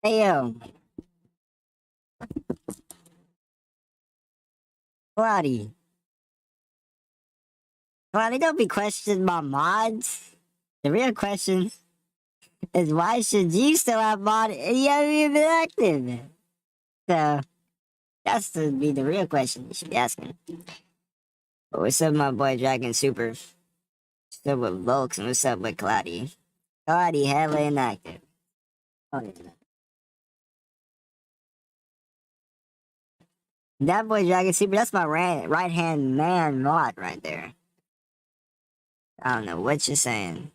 Hey yo, Cloudy. Cloudy, don't be questioning my mods. The real question is why should you still have mod and you haven't even been active? So that's to be the real question you should be asking. But what's up, my boy Dragon Super? What's up with Volks and what's up with Cloudy? Cloudy hella inactive. Oh, yeah. That boy Dragon Super, that's my right hand man mod right there. I don't know what you're saying.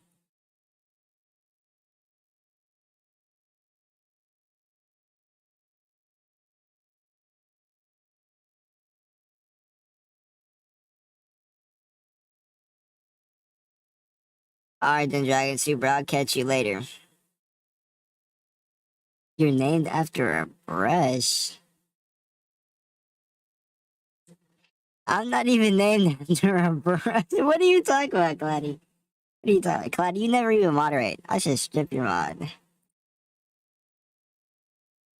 Alright then, Dragon Super, I'll catch you later. You're named after a brush. I'm not even named after a brush. What are you talking about, Claddy? What are you talking about? Claddy, you never even moderate. I should strip your mod.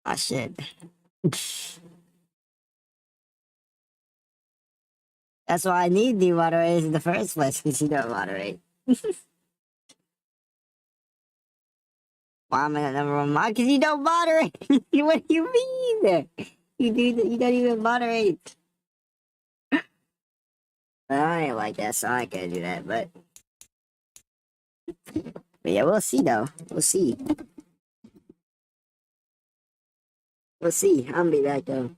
I should. That's why I need new moderators in the first place, because you don't moderate. Why am I the number one mod? Because you don't moderate. What do you mean? You don't even moderate. Well, I ain't like that, so I can't do that, but yeah, we'll see though. We'll see. We'll see. I'm gonna be back though.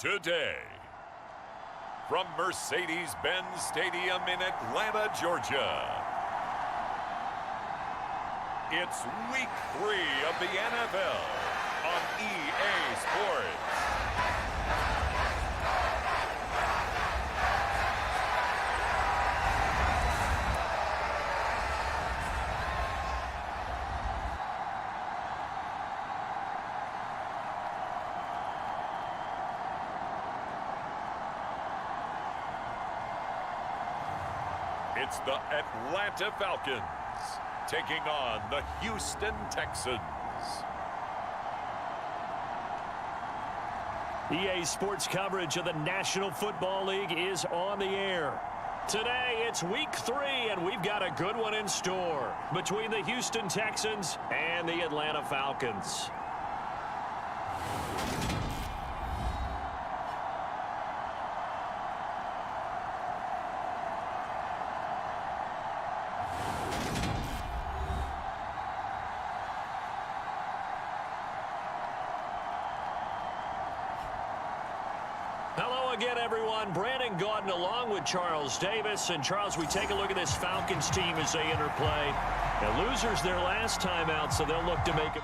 today. From Mercedes-Benz Stadium in Atlanta, Georgia, it's Week 3 of the NFL on EA Sports. It's the Atlanta Falcons taking on the Houston Texans. EA Sports coverage of the National Football League is on the air. Today, it's Week 3, and we've got a good one in store between the Houston Texans and the Atlanta Falcons. Again, everyone, Brandon Gaudin along with Charles Davis. And Charles, we take a look at this Falcons team as they interplay. The losers their last time out, so they'll look to make them.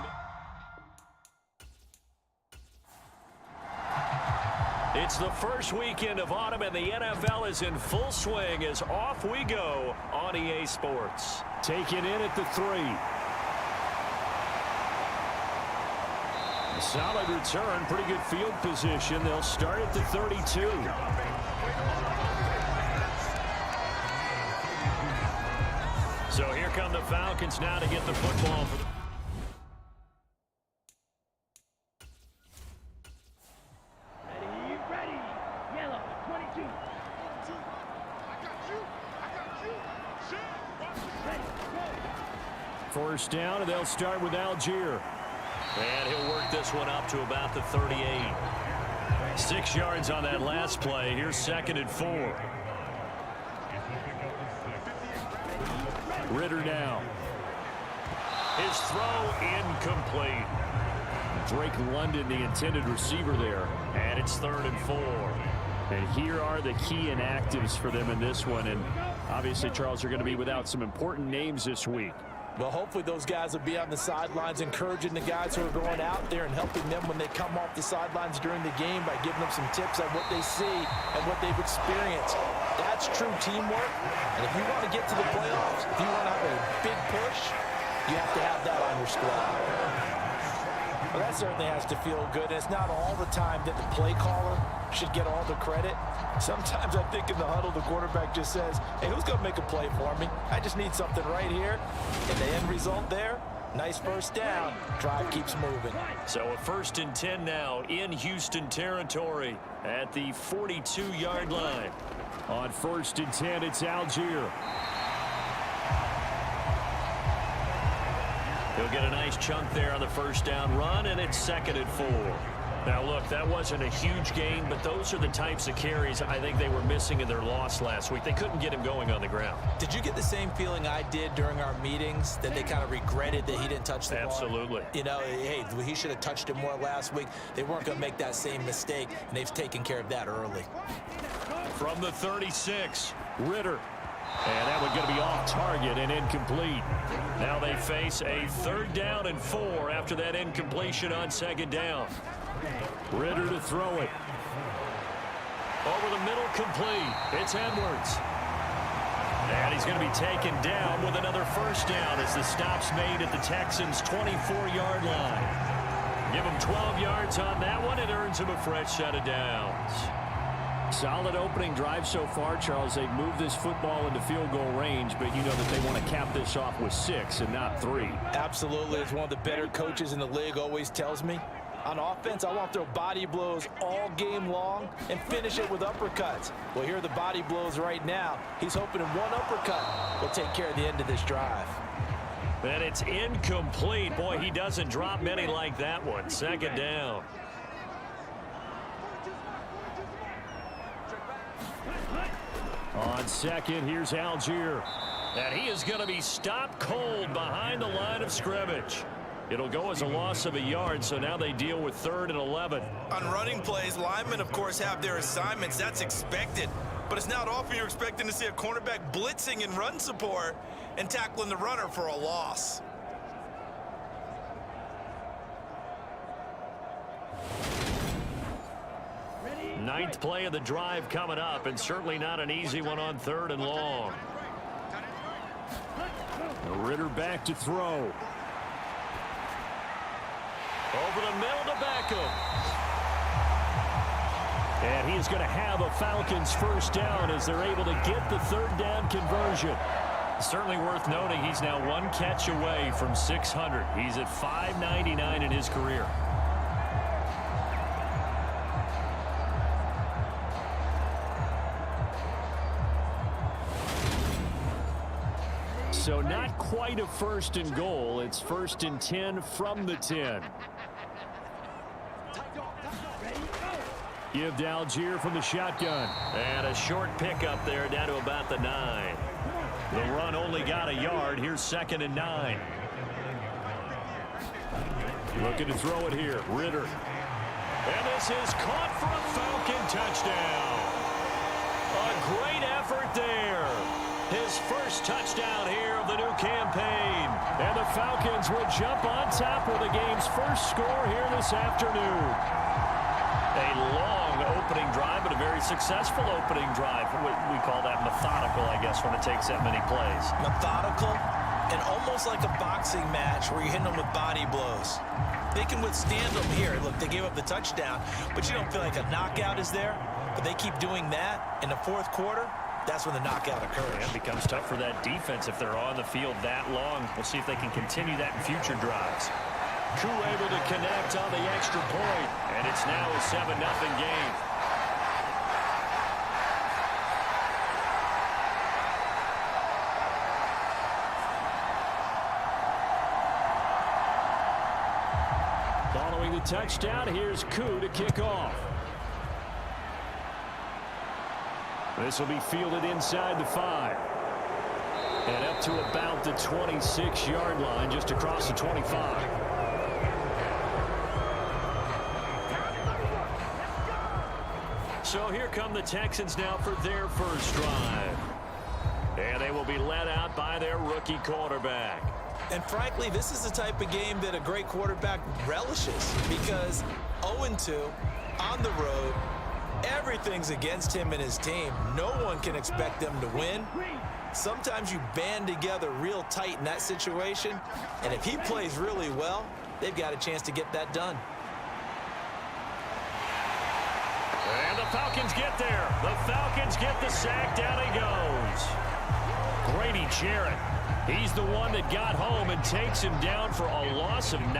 It's the first weekend of autumn, and the NFL is in full swing as off we go on EA Sports. Taken in at the 3. Solid return, pretty good field position. They'll start at the 32. So here come the Falcons now to get the football. Ready. Yellow, 22. First down, and they'll start with Algier. And he'll work this one up to about the 38. 6 yards on that last play. Here's 2nd and 4. Ritter now. His throw incomplete. Drake London, the intended receiver there. And it's 3rd and 4. And here are the key inactives for them in this one. And obviously, Charles, are going to be without some important names this week. Well, hopefully those guys will be on the sidelines encouraging the guys who are going out there and helping them when they come off the sidelines during the game by giving them some tips on what they see and what they've experienced. That's true teamwork. And if you want to get to the playoffs, if you want to have a big push, you have to have that on your squad. Well, that certainly has to feel good. And it's not all the time that the play caller should get all the credit. Sometimes I think in the huddle, the quarterback just says, hey, who's going to make a play for me? I just need something right here. And the end result there, nice first down. Drive keeps moving. So a 1st and 10 now in Houston territory at the 42-yard line. On 1st and 10, it's Algier. He'll get a nice chunk there on the first down run, and it's 2nd and 4. Now, look, that wasn't a huge gain, but those are the types of carries I think they were missing in their loss last week. They couldn't get him going on the ground. Did you get the same feeling I did during our meetings, that they kind of regretted that he didn't touch the ball? Absolutely. You know, hey, he should have touched it more last week. They weren't going to make that same mistake, and they've taken care of that early. From the 36, Ritter. And that one's going to be off target and incomplete. Now they face a 3rd down and 4 after that incompletion on 2nd down. Ritter to throw it. Over the middle, complete. It's Edwards. And he's going to be taken down with another first down as the stop's made at the Texans' 24-yard line. Give him 12 yards on that one. It earns him a fresh set of downs. Solid opening drive so far, Charles. They've moved this football into field goal range, but you know that they want to cap this off with 6 and not 3. Absolutely. As one of the better coaches in the league always tells me, on offense, I want to throw body blows all game long and finish it with uppercuts. Well, here are the body blows right now. He's hoping in one uppercut will take care of the end of this drive. And it's incomplete. Boy, he doesn't drop many like that one. 2nd down. On 2nd, here's Algier. And he is going to be stopped cold behind the line of scrimmage. It'll go as a loss of a yard, so now they deal with 3rd and 11. On running plays, linemen, of course, have their assignments. That's expected. But it's not often you're expecting to see a cornerback blitzing in run support and tackling the runner for a loss. Ninth play of the drive coming up, and certainly not an easy one on 3rd and long. Ritter back to throw. Over the middle to Beckham. And he's going to have a Falcons first down as they're able to get the 3rd down conversion. Certainly worth noting he's now 1 catch away from 600. He's at 599 in his career. So not quite a 1st and goal. It's 1st and 10 from the 10. Give to Algier from the shotgun. And a short pickup there down to about the 9. The run only got a yard. Here's 2nd and 9. Looking to throw it here. Ritter. And this is caught for a Falcon touchdown. A great effort there. His first touchdown here of the new campaign. And the Falcons will jump on top with the game's first score here this afternoon. A long opening drive, but a very successful opening drive. We call that methodical, I guess, when it takes that many plays. Methodical and almost like a boxing match where you're hitting them with body blows. They can withstand them here. Look, they gave up the touchdown, but you don't feel like a knockout is there. But they keep doing that in the 4th quarter. That's when the knockout occurs. And it becomes tough for that defense if they're on the field that long. We'll see if they can continue that in future drives. Koo able to connect on the extra point, and it's now a 7-0 game. Following the touchdown, here's Koo to kick off. This will be fielded inside the 5. And up to about the 26-yard line, just across the 25. So here come the Texans now for their first drive. And they will be led out by their rookie quarterback. And frankly, this is the type of game that a great quarterback relishes because 0-2 on the road, everything's against him and his team. No one can expect them to win. Sometimes you band together real tight in that situation, and if he plays really well, they've got a chance to get that done. And the Falcons get there. The Falcons get the sack. Down he goes. Grady Jarrett. He's the one that got home and takes him down for a loss of 9.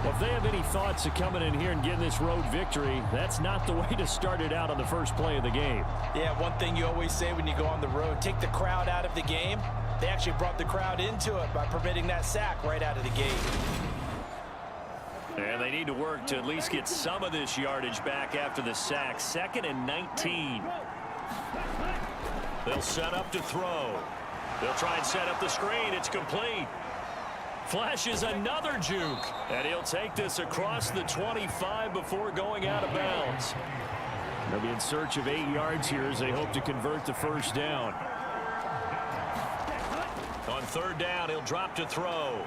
Well, if they have any thoughts of coming in here and getting this road victory, that's not the way to start it out on the first play of the game. Yeah, one thing you always say when you go on the road, take the crowd out of the game. They actually brought the crowd into it by permitting that sack right out of the gate. And they need to work to at least get some of this yardage back after the sack. 2nd and 19. They'll set up to throw. They'll try and set up the screen. It's complete. Flashes another juke. And he'll take this across the 25 before going out of bounds. They'll be in search of 8 yards here as they hope to convert the first down. On 3rd down, he'll drop to throw.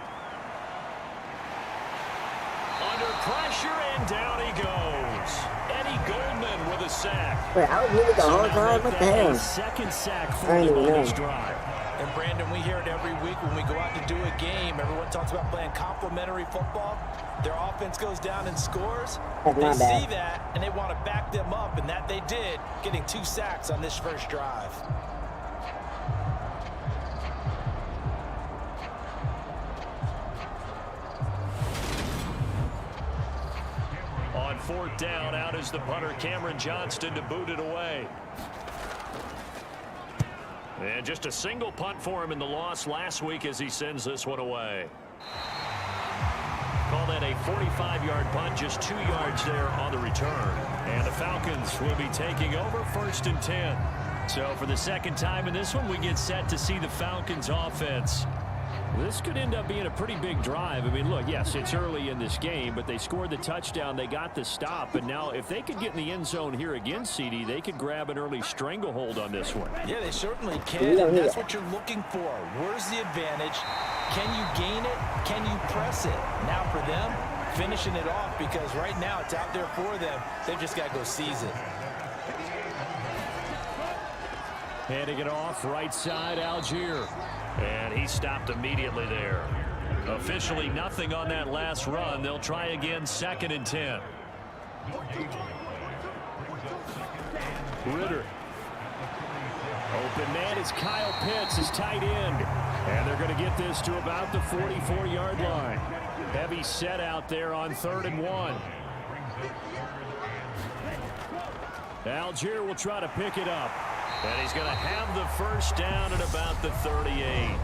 Under pressure, and down he goes. Eddie Goldman with a sack. Wait, I was moving the whole time? What the hell? Second sack for him on this drive. And Brandon, we hear it every week when we go out to do a game. Everyone talks about playing complementary football. Their offense goes down and scores. They see that, and they want to back them up, and that they did, getting 2 sacks on this first drive. On 4th down, out is the punter, Cameron Johnston, to boot it away. And just a single punt for him in the loss last week as he sends this one away. Call that a 45-yard punt, just 2 yards there on the return. And the Falcons will be taking over 1st and 10. So for the second time in this one, we get set to see the Falcons offense This could end up being a pretty big drive. I mean, look, yes, it's early in this game, but they scored the touchdown. They got the stop. And now if they could get in the end zone here again, CD, they could grab an early stranglehold on this one. Yeah, they certainly can, and that's what you're looking for. Where's the advantage? Can you gain it? Can you press it? Now for them, finishing it off, because right now it's out there for them. They've just got to go seize it. Handing it off, right side, Algier. And he stopped immediately there. Officially nothing on that last run. They'll try again, 2nd and 10. Ritter. Open man is Kyle Pitts, his tight end. And they're going to get this to about the 44-yard line. Heavy set out there on 3rd and 1. Algier will try to pick it up. And he's going to have the first down at about the 38.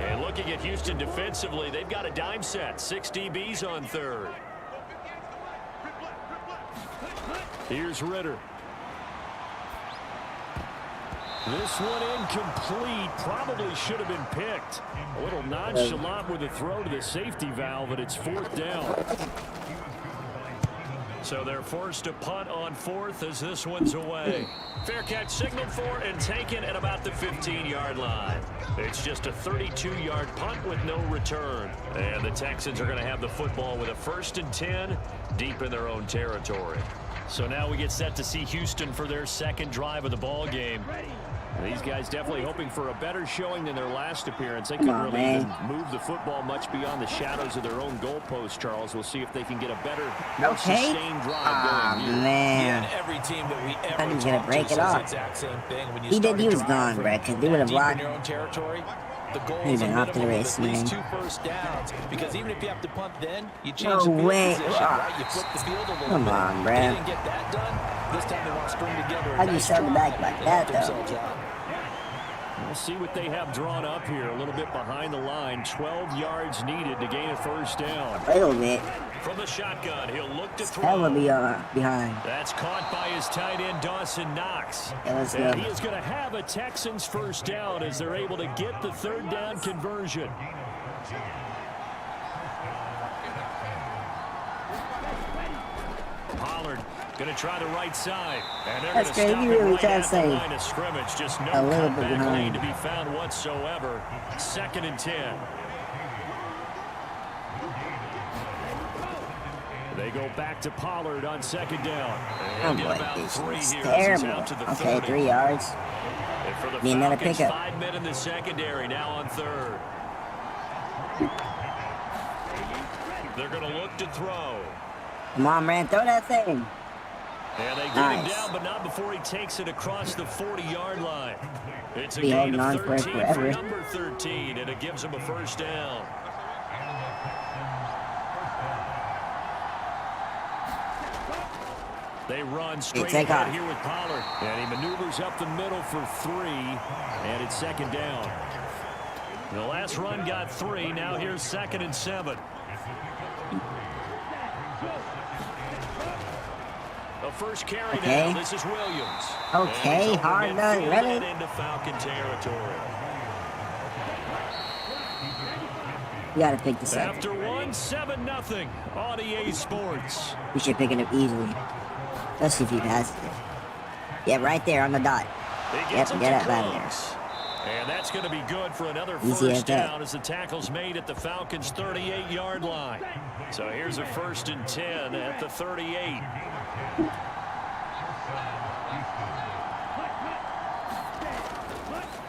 And looking at Houston defensively, they've got a dime set. 6 DBs on 3rd. Here's Ritter. This one incomplete. Probably should have been picked. A little nonchalant with a throw to the safety valve, and it's 4th down. So they're forced to punt on 4th as this one's away. Fair catch signaled for and taken at about the 15-yard line. It's just a 32-yard punt with no return. And the Texans are going to have the football with a 1st and 10 deep in their own territory. So now we get set to see Houston for their 2nd drive of the ball game. These guys definitely hoping for a better showing than their last appearance. They couldn't really even move the football much beyond the shadows of their own goalpost, Charles. We'll see if they can get a better, more sustained drive going here. Man. Yeah, every team that we ever I thought he was going to break it off. Exact same thing. When you He was gone, bro, because they would have deep in blocked. your own territory, the goal He's is a been off to the minimum of race, at least man. 2 first downs, because even if you have to punt then, you change No the field way. position, right? You flip the field a little Come bit. on, They bruh. didn't get that done. This time they want to string together a How'd you nice start the drive back like and that, help though? themselves out. We'll see what they have drawn up here. A little bit behind the line. 12 yards needed to gain a first down. A little bit. From the shotgun, he'll look to throw. Hella behind. That's caught by his tight end, Dawson Knox. Yeah, let's And go. he is going to have a Texans first down as they're able to get the 3rd down conversion. Pollard going to try the right side. And they're going to That's stop crazy. him Really right trying at to the say line of scrimmage. Just no a little bit cutback behind. lane to be found whatsoever. 2nd and 10. They go back to Pollard on 2nd down. Oh And get boy, about this 3 is here as he's terrible. out to the Okay, 30. 3 yards. And for the Need another Falcons, pickup. 5 men in the secondary, now on 3rd. They're going to look to throw. Come on, man, throw that thing. And they get him Nice. down, but not before he takes it across the 40-yard line. It's a Be gain holding of on for it 13 for forever. number 13, and it gives him a first down. They run straight take ahead off. here with Pollard. And he maneuvers up the middle for 3, and it's 2nd down. The last run got 3. Now here's 2nd and 7. The first carry Okay. now. This is Williams. Okay, And he's over hard done, midfield ready? and into Falcon territory. You gotta pick this up. After 1, 7-0 on EA Sports. We should pick it up easily. Let's see if he passes it. Yeah, right there on the dot. He gets Yep, it get to up out of there. close. And that's going to be good for another Easy as first that. down as the tackle's made at the Falcons' 38-yard line. So here's a 1st and 10 at the 38.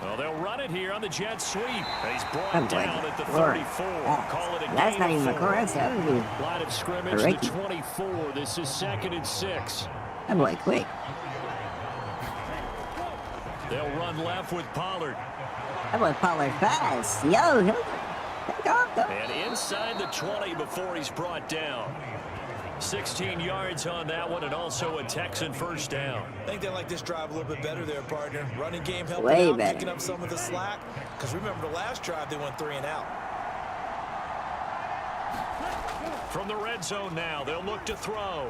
Well, they'll run it here on the jet sweep. He's brought Oh, boy. down at the Lord. 34. Call it a That's gain not of even a 4. chorus. That would be Line of scrimmage, a the rookie. 24. This is 2nd and 6. that boy quick. They'll run left with Pollard. That boy Pollard fast. Yo, he'll take off though. And inside the 20 before he's brought down. 16 yards on that one, and also a Texan first down. I think they like this drive a little bit better there, partner. Running game helping Way out, better. picking up some of the slack. Because remember the last drive, they went 3 and out. From the red zone now, they'll look to throw.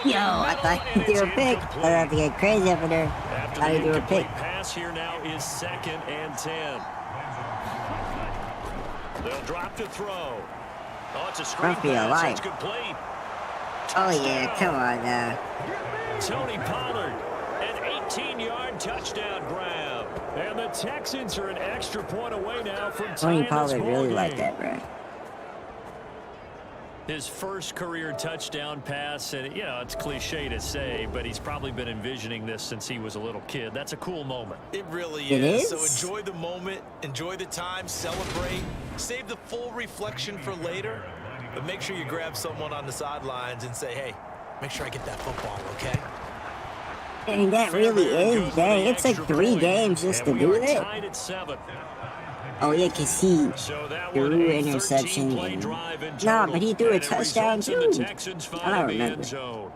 Yo, I thought he threw a pick. I have to get crazy up in there. After Thought he the threw a incomplete pick. pass here now is 2nd and 10. They'll drop to throw. Oh, it's a screen Must be a pass. lie. It's complete. Oh yeah, come on now. Tony Pollard, an 18-yard touchdown grab. And the Texans are an extra point away now from tying Tony this Pollard ball really game. like that, bro. His first career touchdown pass, and you know, it's cliche to say, but he's probably been envisioning this since he was a little kid. That's a cool moment. It really It is. is? So enjoy the moment, enjoy the time, celebrate, save the full reflection for later, but make sure you grab someone on the sidelines and say, hey, make sure I get that football, okay? Dang, that really is. Dang, it's like 3 games just to do that. Tied at 7. Oh yeah, cause he So that threw one, an a interception. 13-play And... drive in Nah, total, but he threw a and it touchdown results in too. the Texans I don't finding the remember. end zone.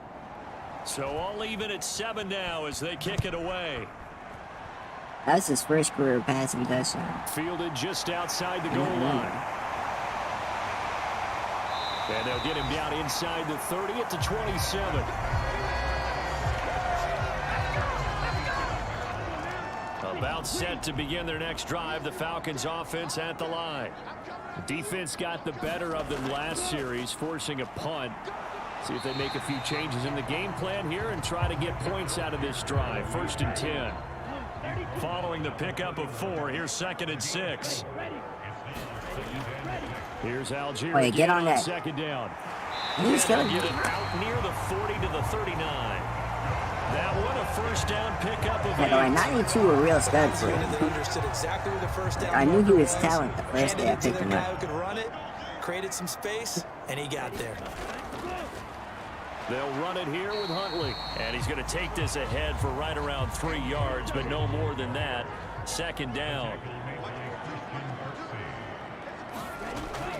So all even at 7 now as they kick it away. That's his first career passing touchdown. Fielded just outside the goal line. And they'll get him down inside the 30 at the 27. About set to begin their next drive. The Falcons offense at the line. Defense got the better of them last series, forcing a punt. See if they make a few changes in the game plan here and try to get points out of this drive. 1st and 10. Following the pickup of 4, here's 2nd and 6. Here's Algier Oh, yeah, get on that. 2nd down. He's They'll gonna get it out near the 40 to the 39. That one a 1st down pickup of Yeah, though, 8. and 92 were real studs for him. Understood exactly where the first down I knew he marker was talent the first day I handed it to picked the him guy up. who could run it, created some space, and he got there. They'll run it here with Huntley. And he's going to take this ahead for right around 3 yards, but no more than that. 2nd down.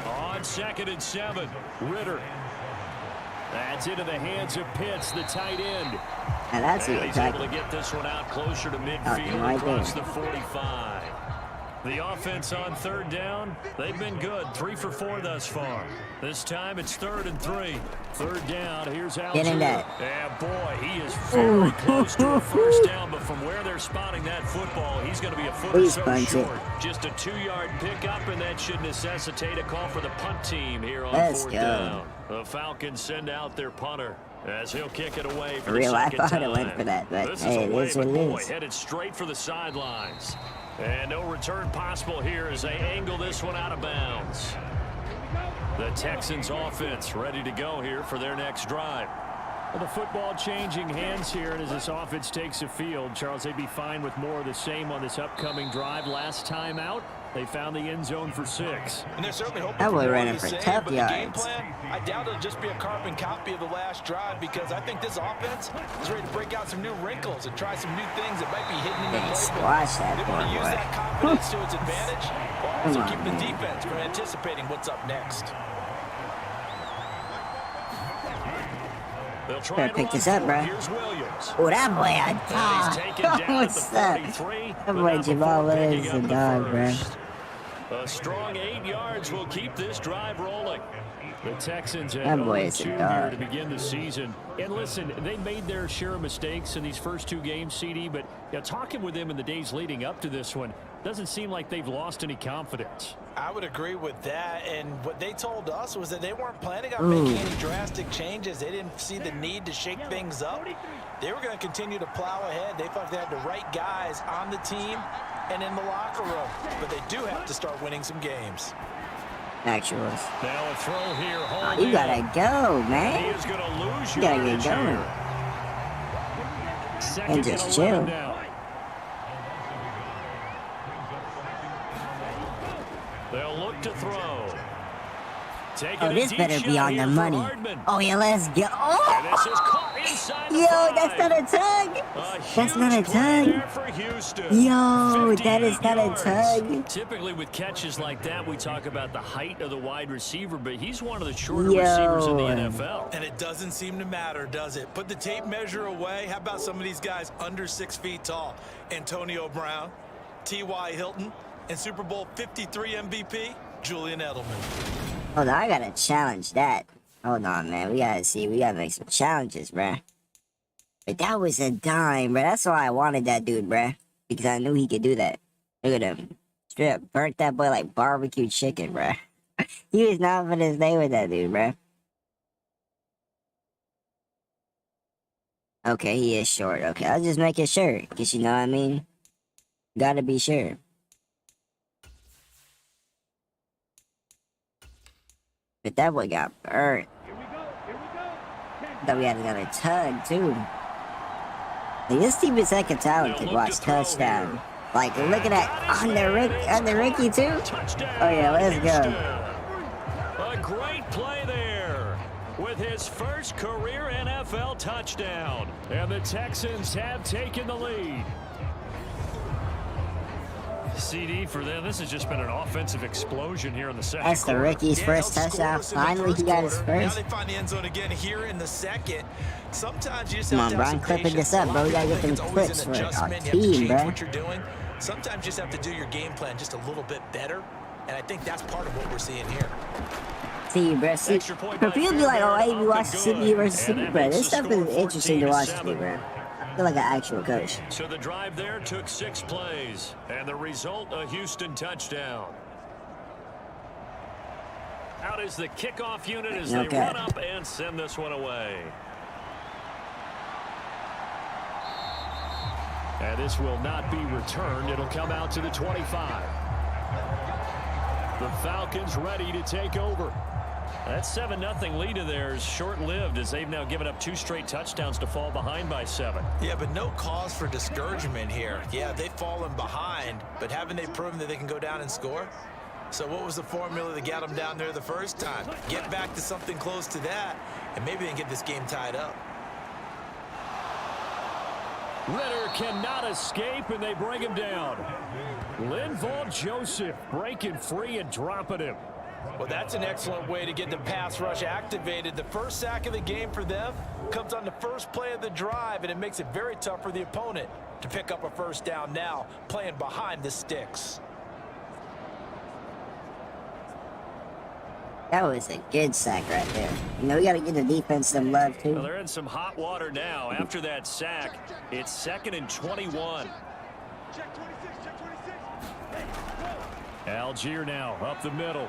On 2nd and 7, Ritter. That's into the hands of Pitts, the tight end. And that's And it. he's able to get this one out closer to midfield right across there. the 45. The offense on 3rd down, they've been good. 3 for 4 thus far. This time it's 3rd and 3. 3rd down, here's Algier. Get in that. Yeah, boy, he is very close to a 1st down, but from where they're spotting that football, he's going to be a foot or Please so punch it. short. Just a 2-yard pickup, and that should necessitate a call for the punt team here on Let's 4th go. down. The Falcons send out their punter as he'll kick it away for Real, the I 2nd thought time. it went for that, but This hey, is it away, is what but it boy, is. headed straight for the sidelines. And no return possible here as they angle this one out of bounds. The Texans offense ready to go here for their next drive. Well, the football changing hands here, and as this offense takes the field, Charles, they'd be fine with more of the same on this upcoming drive. Last time out, they found the end zone for 6. And they're certainly hoping That for boy more ran of it the for same, tough but the game yards. plan, I doubt it'll just be a carbon copy of the last drive because I think this offense is ready to break out some new wrinkles and try some new things that might be hidden in the Dang, playbook. squash that They poor want to use boy. that confidence to its advantage, while also Come on, keep the man. defense from anticipating what's up next. They'll try Better and pick run this up, for it. bro. Here's Williams. Oh, that boy, And he's taken down at the what's up? 43, That but boy not Jamal before picking Williams up a the dog, bro. first. A strong 8 yards will keep this drive rolling. The Texans That have boy is a 0-2 here dog. to begin the season. And listen, they made their share of mistakes in these first 2 games, CD, but you know, talking with them in the days leading up to this one, doesn't seem like they've lost any confidence. I would agree with that, and what they told us was that they weren't planning on making any drastic changes. They didn't see the need to shake things up. They were going to continue to plow ahead. They thought they had the right guys on the team and in the locker room, but they do have to start winning some games. Actuals. Now a throw here. Oh, Hold you in. gotta go, He man. is going to lose You gotta get yardage going. here. 2nd And just and chill. 11 now. They'll look to throw. Taking Oh, a this deep better be shot on here the for money. Hardman. Oh, yeah, let's go. And Oh! this is caught inside the Yo, 5. that's not a tug. That's not a huge play tug. there for Houston. Yo, that is 58 not a yards. tug. Typically with catches like that, we talk about the height of the wide receiver, but he's one of the shorter Yo. receivers in the NFL. And it doesn't seem to matter, does it? Put the tape measure away. How about some of these guys under 6 feet tall? Antonio Brown, T.Y. Hilton, and Super Bowl 53 MVP, Julian Edelman. Hold on, I gotta challenge that. Hold on, man. We gotta see. We gotta make some challenges, bruh. But that was a dime, bruh. That's why I wanted that dude, bruh. Because I knew he could do that. Look at him. Straight up burnt that boy like barbecue chicken, bruh. He was not for his day with that dude, bruh. Okay, he is short. Okay, I'll just make it sure. Because you know what I mean? Gotta be sure. But that boy got burnt. Thought we had another tug, too. Like, this team is second talented. Watch touchdown. Like, look at that. On the Ricky, too? Oh, yeah, let's go. A great play there with his first career NFL touchdown. And the Texans have taken the lead. CD for them. This has just been an offensive explosion here in the second. That's the Ricky's first touchdown. Finally, he got his first. Now they find the end zone again here in the second. Sometimes you just Come have on, to Brian, have some clipping patience. this up, bro. We gotta get them It's always clips an for our adjustment. You have to team, change bro. what you're doing. Sometimes you just have to do your game plan just a little bit better, and I think that's part of what we're seeing here. See, bro. See, for people be like, oh, hey, you watch CB versus CB, bro. This stuff is interesting to watch to me, bro. I feel like an actual coach. So the drive there took 6 plays, and the result, a Houston touchdown. Out is the kickoff unit as they run up and send this one away. And this will not be returned. It'll come out to the 25. The Falcons ready to take over. That 7-0 lead of theirs short-lived as they've now given up 2 straight touchdowns to fall behind by 7. Yeah, but no cause for discouragement here. Yeah, they've fallen behind, but haven't they proven that they can go down and score? So what was the formula that got them down there the first time? Get back to something close to that, and maybe they can get this game tied up. Ritter cannot escape, and they bring him down. Linval Joseph breaking free and dropping him. Well, that's an excellent way to get the pass rush activated. The first sack of the game for them comes on the first play of the drive, and it makes it very tough for the opponent to pick up a first down now, playing behind the sticks. That was a good sack right there. You know, we got to give the defense some love, too. Well, they're in some hot water now. After that sack, it's 2nd and 21. Algier now up the middle.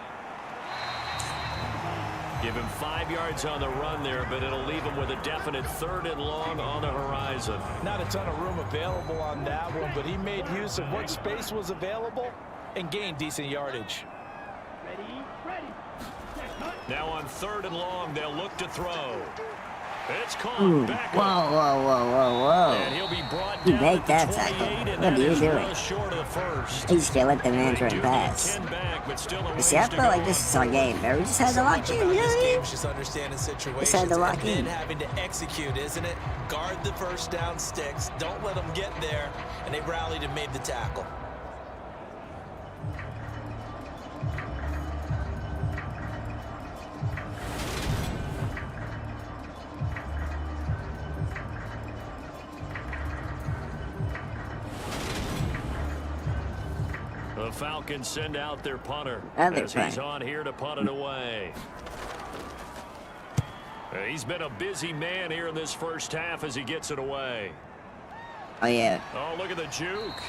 Give him 5 yards on the run there, but it'll leave him with a definite 3rd and long on the horizon. Not a ton of room available on that one, but he made use of what space was available and gained decent yardage. Now on 3rd and long, they'll look to throw. It's caught back. Whoa. And he'll be brought You down make at that the 28, tackle. and What that are you is doing? well short of the first. You just can't let the man They run do get pass. 10 back, but still a You see, I ways to feel go. like this is our game, man. We just had to lock in, you know This what I game mean? is just understanding situations had to lock and then in. having to execute, isn't it? Guard the first down sticks. Don't let them get there. And they rallied and made the tackle. The Falcons send out their punter Other as he's punter. on here to punt it away. He's been a busy man here in this first half as he gets it away. Oh, yeah. Oh, look at the juke.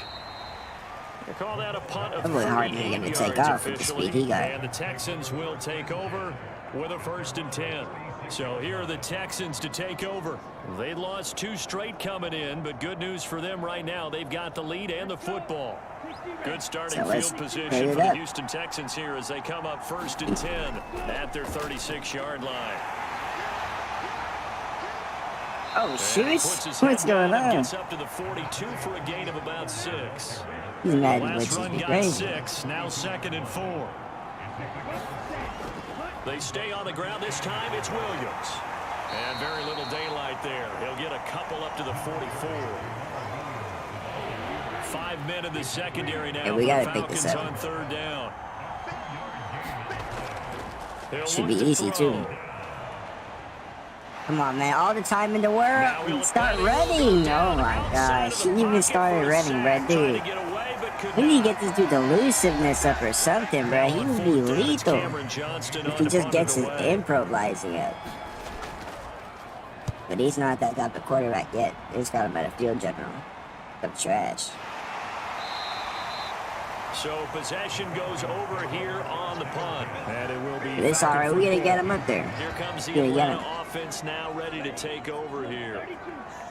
They call that a punt of That was hard to 38 get him to yards take off with the officially. speed he got. And the Texans will take over with a 1st and 10. So here are the Texans to take over. They lost 2 straight coming in, but good news for them right now. They've got the lead and the football. Good starting So let's field position clear it for the up. Houston Texans here as they come up 1st and 10 at their 36-yard line. Oh, shoot. Puts his What's head going down and on? Gets up to the 42 for a gain of about 6. He's mad at Last Richardson. run got Crazy. 6, now 2nd and 4. They stay on the ground. This time it's Williams. And very little daylight there. He'll get a couple up to the 44. 5 men in the secondary now. Yeah, we for gotta the pick this Falcons up. on 3rd down. He'll Should be look to easy, throw. too. Come on, man. All the time in the world. Start running. Oh, my gosh. He even started running, bro. Dude. We need to get this dude elusiveness up or something, bro. He would be lethal if he just gets his improvising up. But he's not that type of quarterback yet. They just got him at a field general. Some trash. So possession goes over here on the punt. And it will be. It's alright. We're gonna get him up there. Here comes the Atlanta offense now ready to take over here.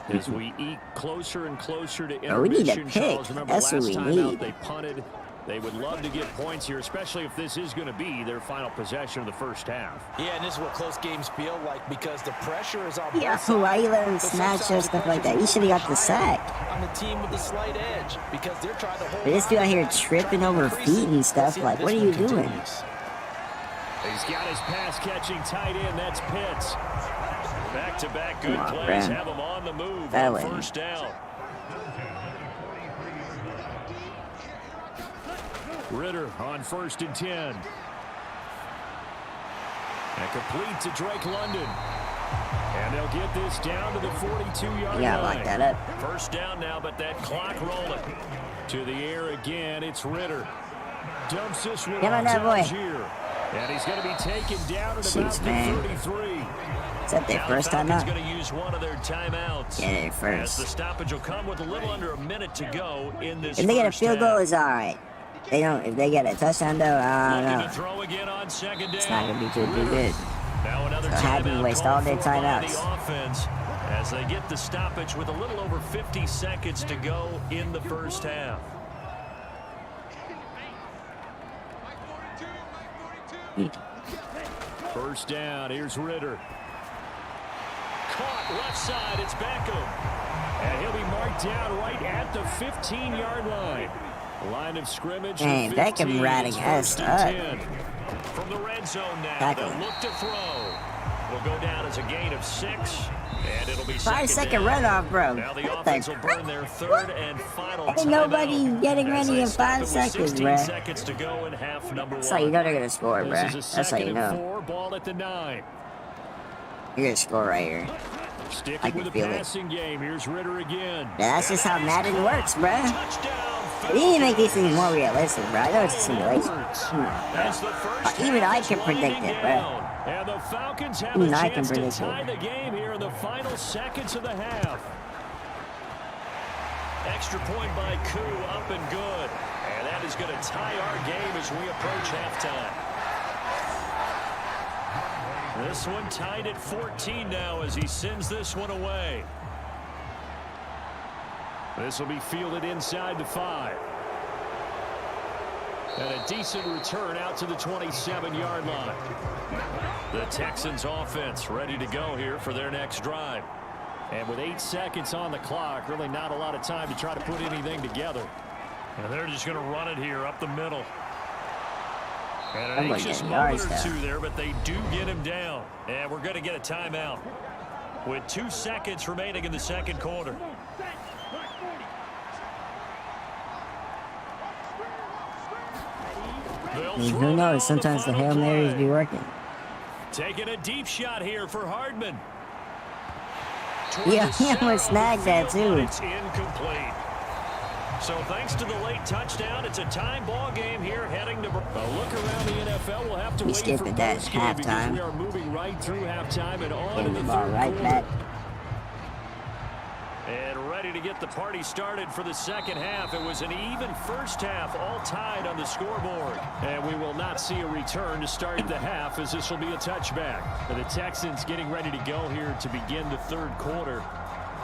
As we eat closer and closer to intermission. Oh, we need a pick. That's what we need. They punted. They would love to get points here, especially if this is going to be their final possession of the first half. Yeah, and this is what close games feel like because the pressure is on. Yeah, why you let him snatch or stuff like that? He should have got the sack. On the team with the slight edge because they're trying to hold. But this dude out here tripping over feet and stuff. Like, what are you doing? He's got his pass-catching tight end. That's Pitts. Back-to-back good plays have him on the move on first down. Ritter on 1st and 10. And complete to Drake London. And they'll get this down to the 42-yard line. Yeah, lock that up. First down now, but that clock rolling. To the air again, it's Ritter. Dumps this one Get on that boy. Here. And he's going to be taken down at about the 33. Is that their first time out? Going to use one of their timeouts. Get it first. As the stoppage will come with a little under a minute to go in this. If they get a field goal, it's all right. They don't. If they get a touchdown, though, I don't know. Throw again on second down. It's not gonna be too good. Now another so have them waste all their timeouts. Offense as they get the stoppage with a little over 50 seconds to go in the first half. First down. Here's Ritter. Caught left side. It's Beckham. And he'll be marked down right at the 15-yard line. Line of scrimmage. Dang, Beckham ratting us up. From the red zone now. They'll look to throw. Will go down as a gain of 6. And it'll be 5-second runoff, bro. Now the offense will burn their third and final. Ain't nobody getting ready in 5 seconds, bro. Seconds to go in half number 1. That's how you know they're gonna score, bro. That's how you know. Ball at the 9. You're gonna score right here. I can feel it. Game. Here's Ritter again. Yeah, that's just how Madden works, bro. You need to make these things more realistic, bro. I know it's a simulation. Come on, bro. Even I can predict it, bro. And the Falcons have Even a I can chance to predict tie it. the game here in the final seconds of the half. Extra point by Koo, up and good. And that is going to tie our game as we approach halftime. This one tied at 14 now as he sends this one away. This will be fielded inside the 5. And a decent return out to the 27-yard line. The Texans offense ready to go here for their next drive. And with 8 seconds on the clock, really not a lot of time to try to put anything together. And they're just going to run it here up the middle. And an anxious moment or two there, but they do get him down. And we're going to get a timeout with 2 seconds remaining in the second quarter. Who knows? Sometimes the Hail Marys be working. Taking a deep shot here for Hardman. Yeah, he almost snagged that too. It's incomplete. So thanks to the late touchdown, it's a time ball game here heading to a look around the NFL. We'll have to wait for that halftime. We are moving right through halftime and on to the ball third right quarter. back. And ready to get the party started for the second half. It was an even first half, all tied on the scoreboard. And we will not see a return to start the half as this will be a touchback. For the Texans getting ready to go here to begin the third quarter.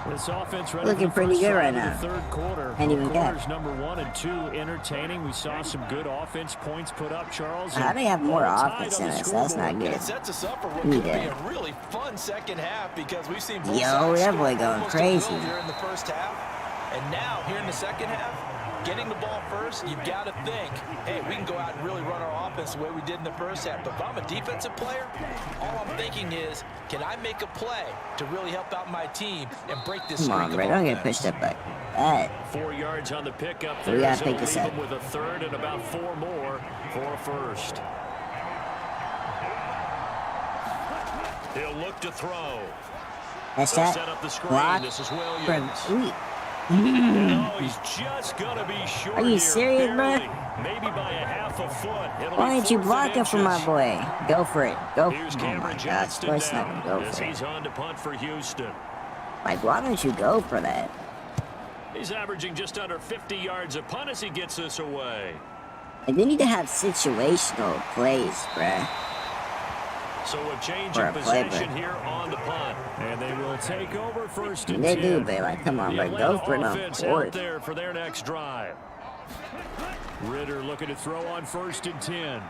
This offense ready looking pretty good right now. Third quarter. And even quarters number 1 and 2 entertaining. We saw some good offense points put up, Charles. How do they have more offense in us? That's not good. It sets us up for what could be a really fun second half because we've seen both sides that boy going crazy here in the first half, and now here in the second half, getting the ball first, you've got to think, hey, we can go out and really run our offense the way we did in the first half. But if I'm a defensive player, all I'm thinking is, can I make a play to really help out my team and break this streak? Come on, bro, don't get pushed up like that. 4 yards on the pickup. We gotta pick this up. With a third and about 4 more for a first. He'll look to throw. That's They'll that. set up the screen. Block. This is Bro, Williams. Oh, he's just gonna be short. Are you here, serious, bro? barely, maybe by a half a foot. It'll Why be didn't you 4th block and it for my inches. boy? Go for it. Go. Here's Oh Cameron my gosh, of Johnston course not now, gonna go as for he's it. on to punt for Houston. Like, why don't you go for that? He's averaging just under 50 yards a punt as he gets this away. Like, they need to have situational plays, bruh. So a change Or of a play, possession but- here on the punt. And they will take over 1st and They 10. do, but like, come on, The bro, go Atlanta for no offense out fourth. there for their next drive. Ritter looking to throw on 1st and 10.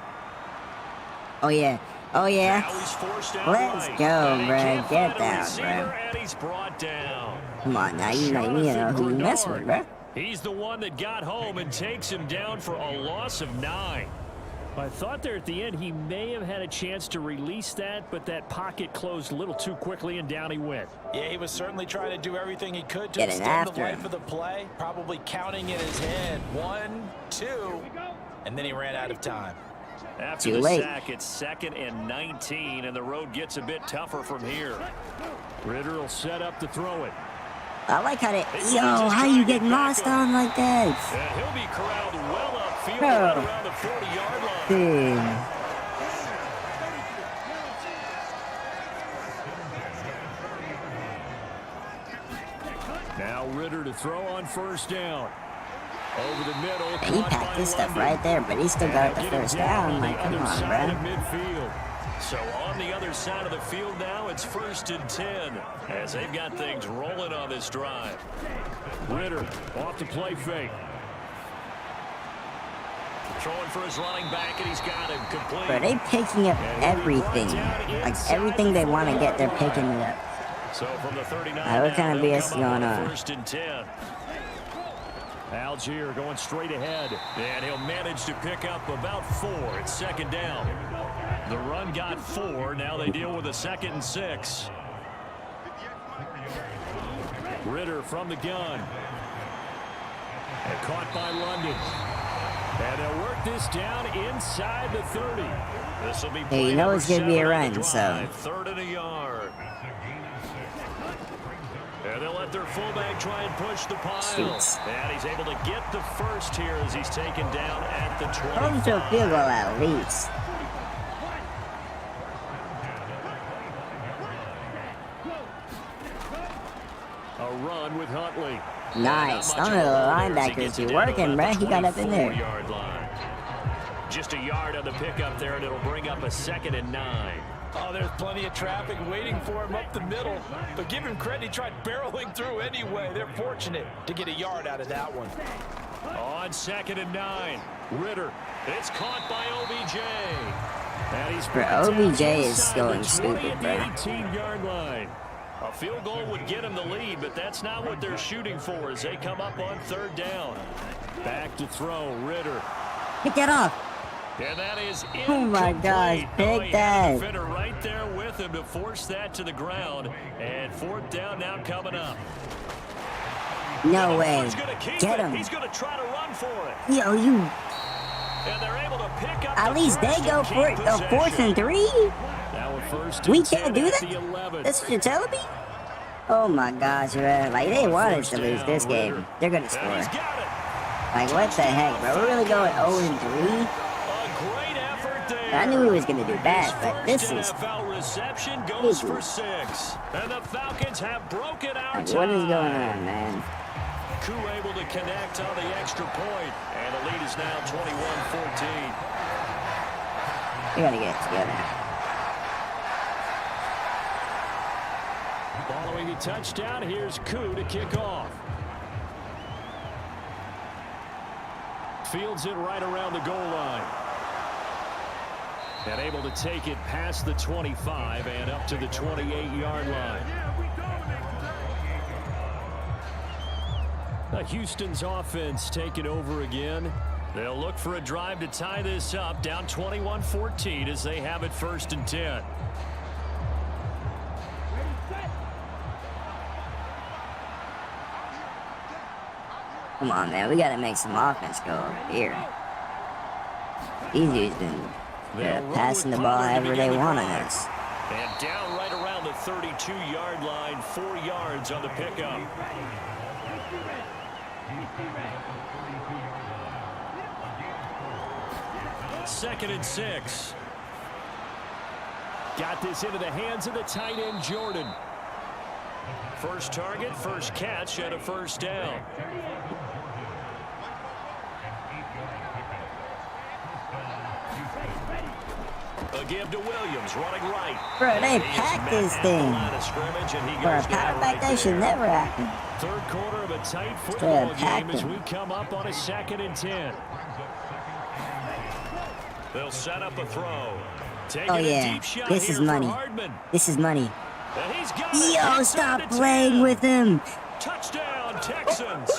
Oh yeah, oh yeah. Now he's forced out Let's right. go, And he bro. can't Get find a down, receiver, bro. And he's brought down. Come on, now you know who you mess with, bro. He's the one that got home and takes him down for a loss of 9. I thought there at the end he may have had a chance to release that, but that pocket closed a little too quickly and down he went. Yeah, he was certainly trying to do everything he could to Getting extend the after life him. of the play, probably counting in his head 1, 2, and then he ran out of time. After Too the late. sack, it's 2nd and 19, and the road gets a bit tougher from here. Ritter will set up to throw it. I like how they. Yo, how you getting lost on like that? And he'll be corralled well upfield Bro. right around the 40-yard line. Dude. Now Ritter to throw on 1st down. Over the middle. And he caught packed by this stuff London. right there, but he still got the Get him first down down. the Like, come other on, side of bro. midfield. So on the other side of the field now, it's 1st and 10 as they've got things rolling on this drive. Ritter off the play fake. Throwing for his running back, and he's got him complete. Bro, they picking up everything. Like, everything they want to get, they're picking it up. So from the 39, What kind of they'll BS come going up on? 1st and 10. Algier going straight ahead. And he'll manage to pick up about 4. It's 2nd down. The run got 4. Now they deal with a 2nd and 6. Ritter from the gun. And caught by London. And they'll work this down inside the 30. This will be Hey, play you know number it's gonna be a 7 on the run, so. drive. 3rd and a yard. And they'll let their fullback try and push the pile. Shoots. And he's able to get the first here as he's taken down at the 20. Home to a field goal at least. A run with Huntley. Nice. Not Some much of the of a hold there as he linebackers gets be it down working, about bruh. the He got up in there. 24-yard line. Just a yard on the pickup there, and it'll bring up a 2nd and 9. Oh, there's plenty of traffic waiting for him up the middle. But give him credit, he tried barreling through anyway. They're fortunate to get a yard out of that one. On 2nd and 9, Ritter. It's caught by OBJ. And he's Bro, brought down OBJ is inside going the 20 stupid, at bro. the 18-yard line. A field goal would get him the lead, but that's not what they're shooting for as they come up on 3rd down. Back to throw. Ritter. Pick that off. And that is Oh my gosh, incomplete. pick He had the that. defender right there with him to force that to the ground. And 4th down now coming up. No way. He's gonna keep Get it. him. He's going to try to run for it. Yo, you. And they're able to pick up At the least they first go and for it. keep A possession. 4th and 3? Now a 1st We and 10 can't do at that? the 11. That's what you're telling me? Oh my gosh, bro. Like, they want us to lose this game. They're gonna And score. he's got it. Like, what the heck, bro? We're really going 0 and 3? A great effort there. I knew he was gonna do bad, but this First is. NFL reception goes Ooh. for 6. And the Falcons have broken our Like, tie. what is going on, man? Koo able to connect on the extra point. And the lead is now 21-14. We gotta get it together. Following a touchdown, here's Koo to kick off. Fields it right around the goal line. And able to take it past the 25 and up to the 28-yard line. Houston's offense taking over again. They'll look for a drive to tie this up, down 21-14 as they have it 1st and 10. Come on, man. We gotta make some offense go over here. These dudes been passing the ball however they want on us. And down right around the 32-yard line, 4 yards on the pickup. Second and 6. Got this into the hands of the tight end, Jordan. First target, first catch, and a first down. A give to Williams, running right. Bro, they packed this thing. For a power back, that should never happen. Third quarter of a tight football game as him. we come up on a 2nd and 10. They'll set up a throw. Taking Oh a yeah, deep shot this here is for money. Hardman. This is money. And he's got it. Yo, Inside stop the playing 10. with him. Touchdown, Texans.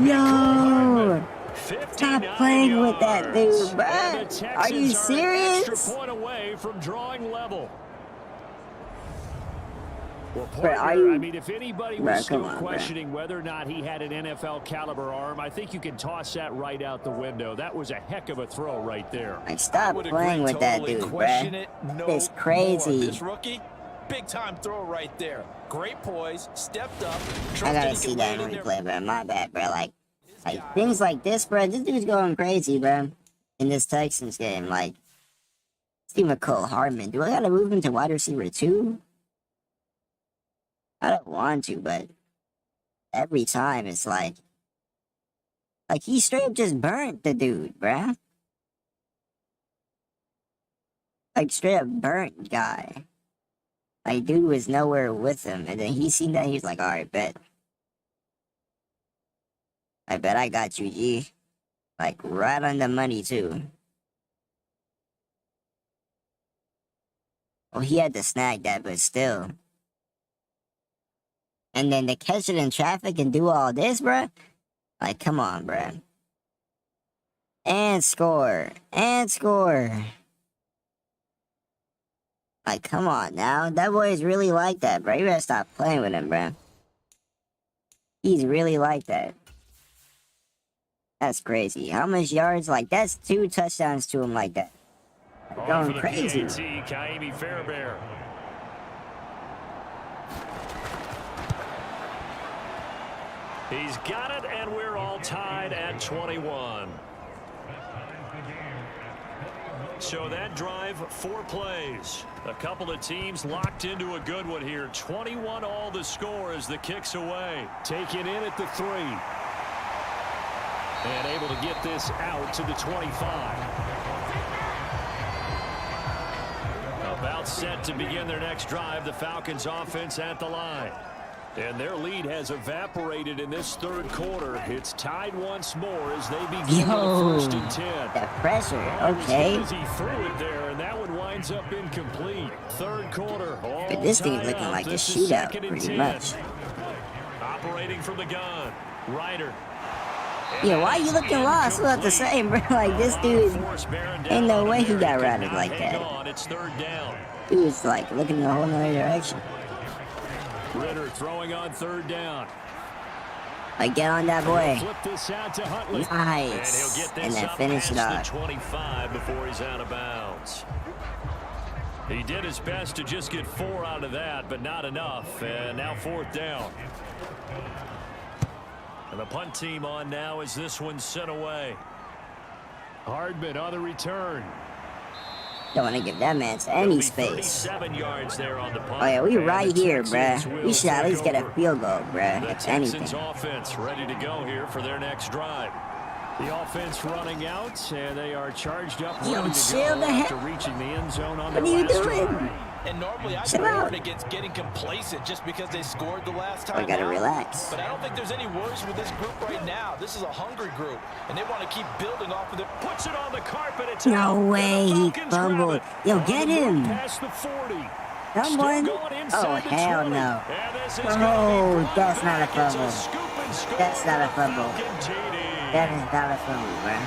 Yo, 59 stop playing with that yards. dude, bro. And the Are Texans you An serious? extra point away from drawing level. Well, Bro, partner, are you- I mean, if anybody Bro, was still come on, bro. questioning whether or not he had an NFL caliber arm, I think you can toss that right out the window. That was a heck of a throw right there. Like, stop Would playing agree, with that totally dude, question bro. it no It's crazy. more. This rookie, big time throw right there. Great poise, stepped up. I gotta trusted he see could that land in in there. replay, bro. My bad, bro. Like things like this, bro. This dude's going crazy, bro. In this Texans game, like Stephen Cole Hardman. Do I gotta move him to wide receiver 2? I don't want to, but every time it's like he straight up just burnt the dude, bruh. Like straight up burnt guy. Like dude was nowhere with him, and then he seen that he was like, all right, bet. I bet I got you, G. Like right on the money too. Oh, he had to snag that, but still. And then to catch it in traffic and do all this, bruh? Like, come on, bruh. And score. And score. Like, come on now. That boy is really like that, bruh. You better stop playing with him, bruh. He's really like that. That's crazy. How much yards? Like, that's 2 touchdowns to him like that. Going crazy. Kaimi Fairbairn. He's got it, and we're all tied at 21. So that drive, 4 plays. A couple of teams locked into a good one here. 21 all the score as the kick's away. Taken in at the 3. And able to get this out to the 25. About set to begin their next drive. The Falcons offense at the line. And their lead has evaporated in this third quarter. It's tied once more as they begin the 1st and 10. The pressure, As okay. he threw it there, and that one winds up incomplete. Third quarter, all But this thing's tied looking up. like a This is shootout, 2nd and pretty 10. much. Operating from the gun. Ryder. Yeah, why you looking lost? We're about the same, bro. Like, this dude, ain't no way he got routed like that. It's 3rd down. He was, like, looking in a whole nother direction. Ritter throwing on 3rd down. Like, get on that boy. Flip this out to Huntley. Nice. And then finish it past off. the 25 before he's out of bounds. He did his best to just get 4 out of that, but not enough. And now 4th down. And the punt team on now as this one's sent away. Hardman on the return. Don't want to give that man any space. 37 yards there on the punt. Oh, yeah, we And right the here, Texans bruh. will We should at take least get a over. field goal, bruh. The If anything. Texans offense ready to go here for their next drive. The offense running out, and they are charged up, Yo, ready to chill go the heck- after reaching the end zone on What their are you last doing? drive. And normally I Chill can out. warn against getting complacent just because they scored the last time. I gotta out. relax. But I don't think there's any worries with this group right now. This is a hungry group, and they want to keep building off of it. Puts it on the carpet. It's No out. way, And the he Falcons fumbled. grab it. Yo, On get the move him. Past the 40. Someone? Still going Oh, inside the hell 20. no. And this is Oh, gonna be brought that's not a back. It's fumble. scoop and score That's not a for the fumble. Falcon TD. That is not a fumble, bruh.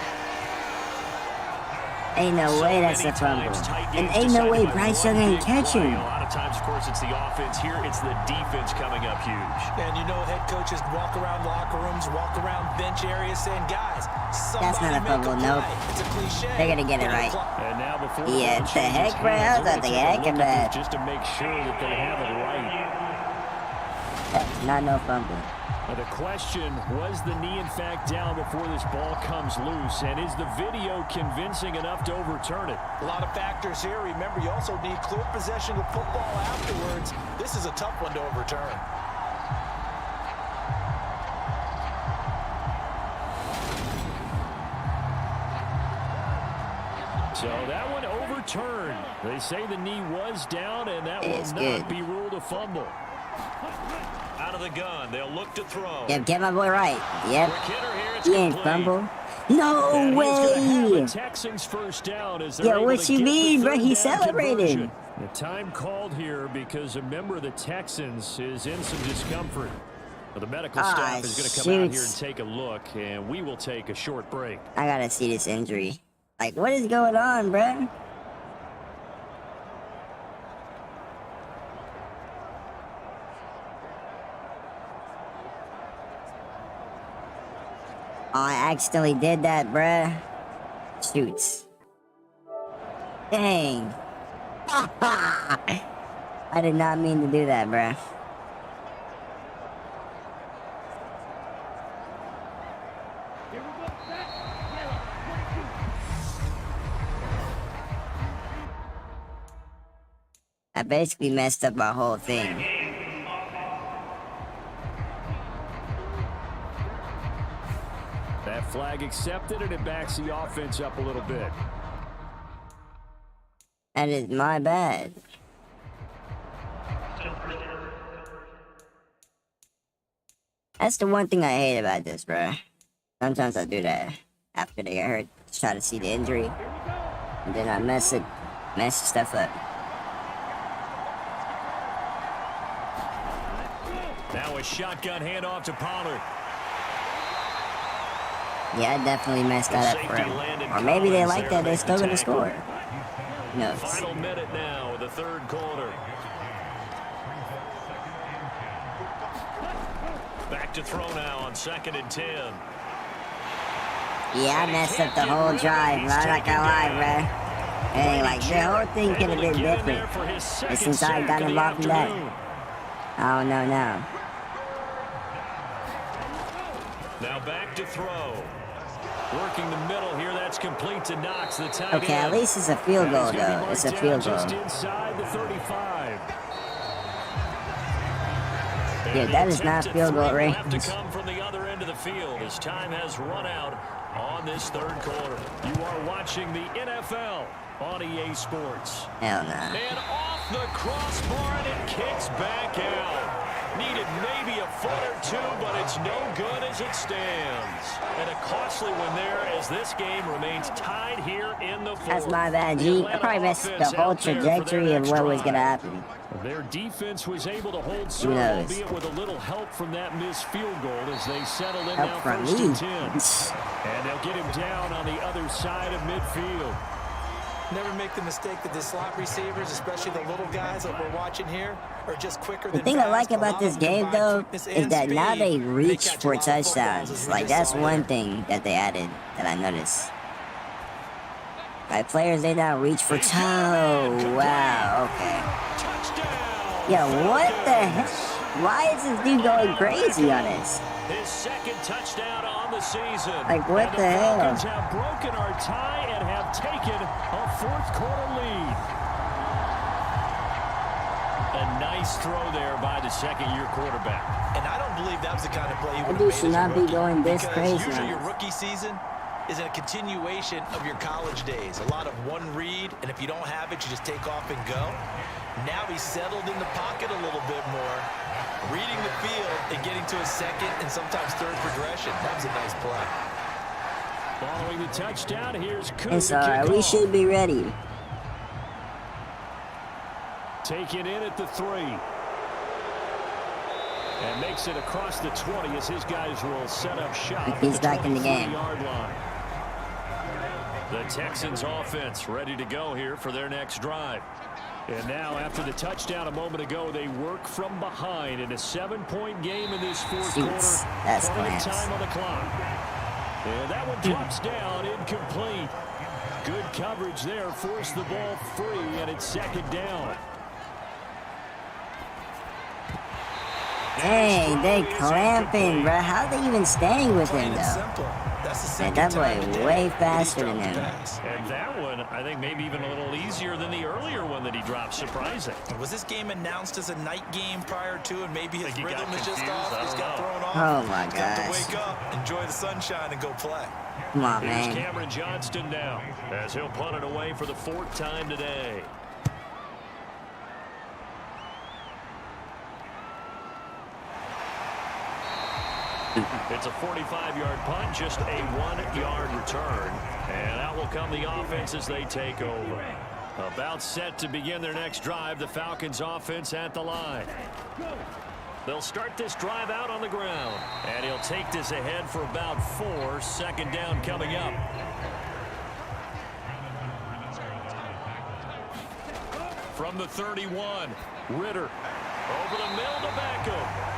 Ain't no way that's a fumble. And ain't no way Bryce Young ain't catching. A lot of times, of course, it's the offense. Here, it's the defense coming up huge. And you know, head coaches walk around locker rooms, walk around bench areas saying, guys, that's not a fumble, nope. It's a cliche. They're gonna get it right. And now before Yeah, the heck, bro? How's that the heck of that? just to make sure that they have it right. That's not no fumble. Now the question, was the knee in fact down before this ball comes loose? And is the video convincing enough to overturn it? A lot of factors here. Remember, you also need clear possession of football afterwards. This is a tough one to overturn. So that one overturned. They say the knee was down, and that will not be ruled a fumble. Out of the gun, they'll look to throw. Yep, get my boy right. Yep. Here, he ain't fumble. No way! Texans first down as yeah, what you mean, bro? He celebrated. The time called here because a member of the Texans is in some discomfort. Well, the medical staff is going to come out here and take a look, and we will take a short break. I gotta see this injury. Like, what is going on, bro? Oh, I accidentally did that, bruh. Shoots. Dang. I did not mean to do that, bruh. I basically messed up my whole thing. That flag accepted, and it backs the offense up a little bit. That is my bad. That's the one thing I hate about this, bruh. Sometimes I do that after they get hurt, try to see the injury, and then I mess stuff up. Now a shotgun handoff to Pollard. Yeah, I definitely messed that up for him. Or maybe they like that, they're still gonna score. Who knows? Final minute now, the third quarter. Back to throw now on 2nd and 10. Yeah, I messed up the whole drive, bro. I'm not gonna lie, bro. Hey, like, the whole thing could have been different. But since I got involved in that, I don't know now. Now back to throw. Working the middle here, that's complete to Knox, the tight end. Okay, at least it's a field goal, though. It's a field goal. Just inside the 35. Yeah, that is not field goal range. To come from the other end of the field as time has run out on this third quarter. You are watching the NFL on EA Sports. Hell nah. And off the crossbar, and it kicks back out. Needed maybe a foot or two, but it's no good as it stands. And a costly one there as this game remains tied here in the fourth. That's my bad, G. I probably messed the whole trajectory of what was going to happen. Their defense was able to hold serve, albeit with a little help from that missed field goal as they settle in now 1st and 10. And they'll get him down on the other side of midfield. Never make the mistake that the slot receivers, especially the little guys that we're watching here, are just quicker than the thing I like about this game, though, is that now they reach for touchdowns. Like, that's one thing that they added that I noticed. Like, players, they now reach for toe. Wow, okay. Yeah, what the heck? Why is this dude going crazy on us? His 2nd touchdown on the season. Like, what the hell? The Falcons have broken our tie and have taken a 4th quarter lead. A nice throw there by the 2nd-year quarterback. And I don't believe that was the kind of play you would have made should not be going this crazy. Usually your rookie season is a continuation of your college days. A lot of one read, and if you don't have it, you just take off and go. Now he's settled in the pocket a little bit more, reading the field and getting to his 2nd and sometimes 3rd progression. That was a nice play. Following the touchdown, here's Coon. It's alright, we should be ready. Taken in at the 3. And makes it across the 20 as his guys will set up shop. He's back in the game. Yard line. The Texans offense ready to go here for their next drive. And now, after the touchdown a moment ago, they work from behind in a 7-point game in this fourth quarter. That's Plenty of class. time on the clock. And that one drops down, incomplete. Good coverage there, forced the ball free, and it's second down. Dang, they clamping, bro. How are they even staying with him, though? Simple. That's the Man, second that time boy today way that faster he's than dropped a him. pass. And that one, I think maybe even a little easier than the earlier one that he dropped. Surprising. Was this game announced as a night game prior to, and maybe his Think he got rhythm is just confused? off? I He's don't got know. thrown off. Oh, my He's got to gosh. wake up, enjoy the sunshine, and go play. Come on, Here's man. Cameron Johnston now as he'll punt it away for the 4th time today. It's a 45-yard punt, just a 1-yard return. And out will come the offense as they take over. About set to begin their next drive, the Falcons offense at the line. They'll start this drive out on the ground. And he'll take this ahead for about 4. Second down coming up. From the 31, Ritter. Over the middle to Beckham.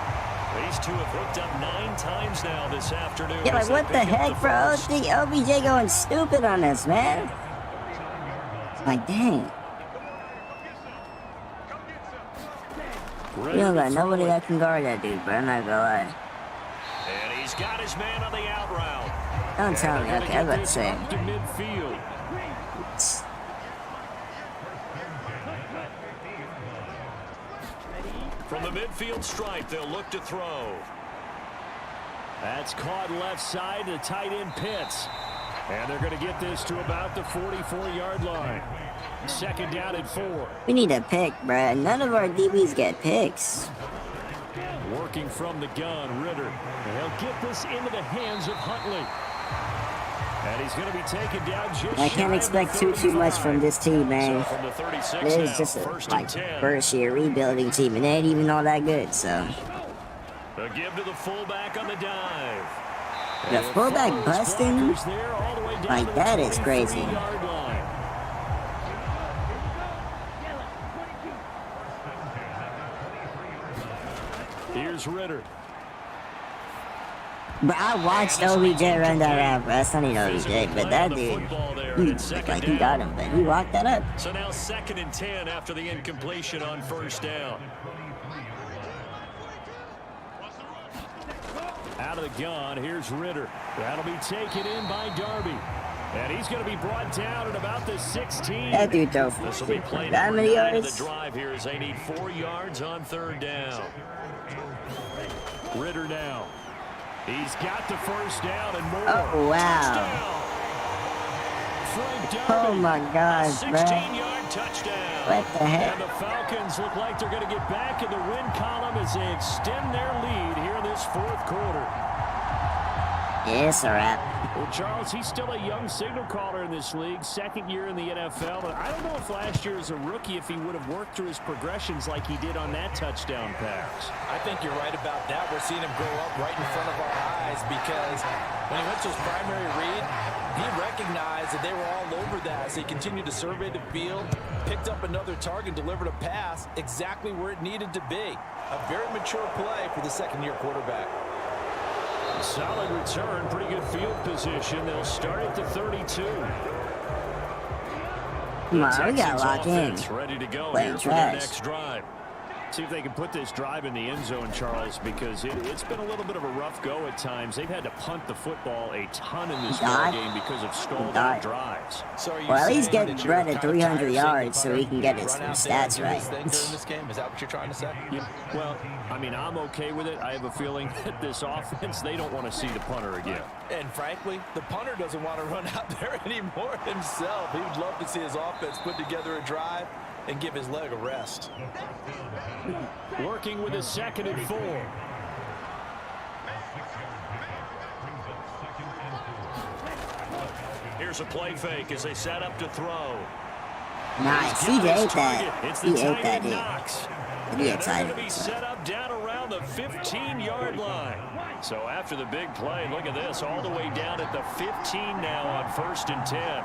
These two have hooked up 9 times now this afternoon. Yeah, as like, they what the pick up heck, bro? first. OBJ going stupid on us, man. Like, dang. You don't got nobody that can guard that dude, bro. I'm not gonna lie. And he's got his man on the out route. Don't tell me. Okay, I was about to say. Up to midfield. From the midfield stripe, they'll look to throw. That's caught left side to tight end Pitts. And they're going to get this to about the 44-yard line. Second down and 4. We need a pick, bro. None of our DBs get picks. Working from the gun, Ritter. And he'll get this into the hands of Huntley. And he's going to be taken down just I can't expect too much from this team, man. So from the 36 It now, is just a first like and 10. first year rebuilding team, and they ain't even all that good. So A give to the fullback on the dive. the fullback busting, There all the way down like to that the is crazy. 23-yard line. Here's Ritter. But I watched OBJ run that route, bro. That's not even OBJ, but that dude, he looked like he got him, but he walked that up. So now 2nd and 10 after the incompletion on first down. Out of the gun, here's Ritter. That'll be taken in by Darby. And he's going to be brought down at about the 16. That dude throw This will be played that number many 9 of the yards. drive here as they need 4 yards on 3rd down. Ritter now. He's got the first down and more. Oh wow! Touchdown. Frank Darby. Oh my gosh, bro! 16-yard touchdown. What the And heck? the Falcons look like they're going to get back in the win column as they extend their lead here in this fourth quarter. Yeah, it's a wrap. Well, Charles, he's still a young signal caller in this league, 2nd year in the NFL. But I don't know if last year as a rookie, if he would have worked through his progressions like he did on that touchdown pass. I think you're right about that. We're seeing him grow up right in front of our eyes because when he went to his primary read, he recognized that they were all over that. So he continued to survey the field, picked up another target, delivered a pass exactly where it needed to be. A very mature play for the 2nd-year quarterback. Solid return, pretty good field position. They'll start at the 32. Come on, we gotta Texans lock in. offense ready to go Playing here for their trash. next drive. See if they can put this drive in the end zone, Charles, because it's been a little bit of a rough go at times. They've had to punt the football a ton in this ball game because of stalled out drives. So are you Well, at least saying get that you're Brett at kind of 300 tired of seeing yards the so he punter can get his run out there and stats do right. his thing during this game? Is that what you're trying to say? Yeah, well, I mean, I'm okay with it. I have a feeling that this offense, they don't want to see the punter again. And frankly, the punter doesn't want to run out there anymore himself. He would love to see his offense put together a drive and give his leg a rest. Working with a 2nd and 4. Here's a play fake as they set up to throw. Nice, he ate that. It's He the ate tight that, end dude. Knox. He They're excited. going to be set up down around the 15-yard line. So after the big play, look at this, all the way down at the 15 now on 1st and 10.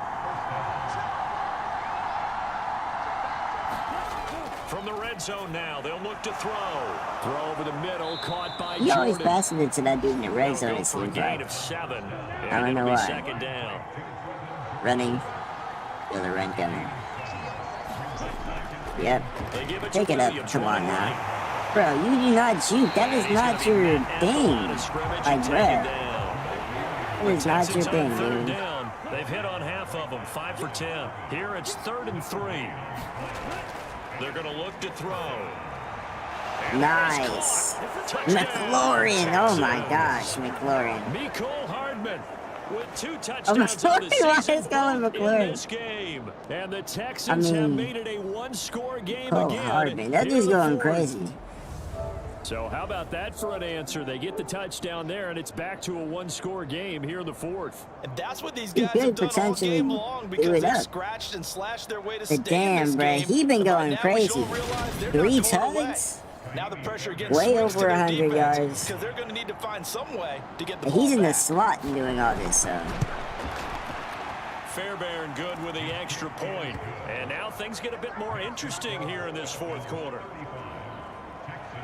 From the red zone now, they'll look to throw. Throw over the middle, caught by You always Jordan. passing it to that dude in the red zone, They'll it go for a seems gain like. of 7. I don't And know it'll be why. second down. Running. Feel the run coming. Yep. They give it Take to it up. Williams Come on running now. right. Bro, you do not shoot. That is He's not gonna be your met at the thing. line of scrimmage Like, and bro. taken down. That is not your Texans on thing, third dude. down. They've hit on half of them, 5 for 10. Here it's 3rd and 3. They're going to look to throw. And Nice. touchdown. McLaurin. Oh my gosh, McLaurin. Mecole Hardman with 2 Oh, touchdowns on the McLaurin. Why season is calling in McLaurin? this game. And the Texans have mean, made it a one-score game Oh, again. Hardman. That Here dude's in the going fourth. crazy. So how about that for an answer? They get the touchdown there, and it's back to a one-score game here in the fourth. And that's what these He guys could have done all potentially game long do because it they've up. scratched and slashed their way to But stay in damn, this bro, game. he been But by going now, we crazy. sure realize they're 3 not going away. tugs? Now the pressure again Way swings over to their 100 defense yards. because they're going to need to find some way to get the And ball he's in the back. slot and doing all this, so. Fairbairn good with the extra point. And now things get a bit more interesting here in this fourth quarter.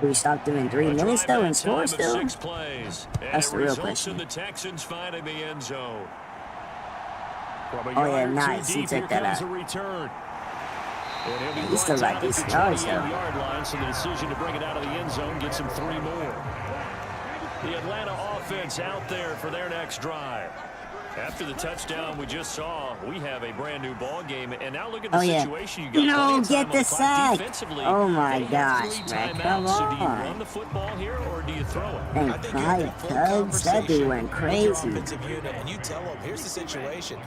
We stopped him in 3 minutes, though, and score still? 6 plays. And That's it the real results question. in the Texans finding the end zone. From a Oh, yeah, yard or two nice. He deep, took here that comes out. a return. And he'll be He still brought got down at decent the yards, though. 28-yard line, so the decision to bring it out of the end zone gets him 3 more. The Atlanta offense out there for their next drive. After the touchdown we just saw, we have a brand new ball game, and now look at the Oh, yeah. situation. You got No, plenty of time get on the clock sack. defensively. Oh, my They have gosh, 3 man, timeouts. come So do you on. run the football here or do you throw it? And I think you have 5 full tugs? That dude conversation went with your crazy. offensive unit, and you tell them, here's the situation.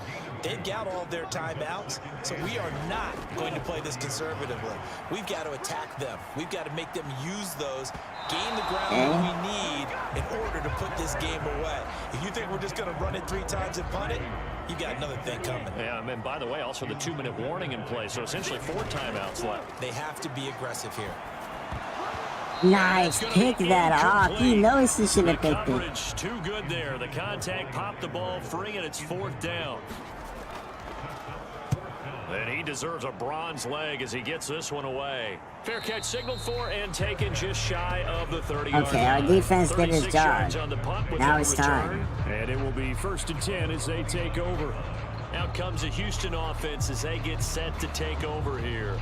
They've got all their timeouts, so we are not going to play this conservatively. We've got to attack them. We've got to make them use those, gain the ground that we need in order to put this game away. If you think we're just going to run it 3 times and punt it, you've got another thing coming. Yeah, and by the way, also the 2-minute warning in play, so essentially 4 timeouts left. They have to be aggressive here. Nice. Pick that off. He knows he should The have picked it. coverage too good there. The contact popped the ball free, and it's 4th down. And he deserves a bronze leg as he gets this one away. Fair catch signaled for and taken just shy of the 30-yard Okay, our line. defense did his 36 job. yards on the punt with Now no it's return. time. And it will be 1st and 10 as they take over. Out comes the Houston offense as they get set to take over here.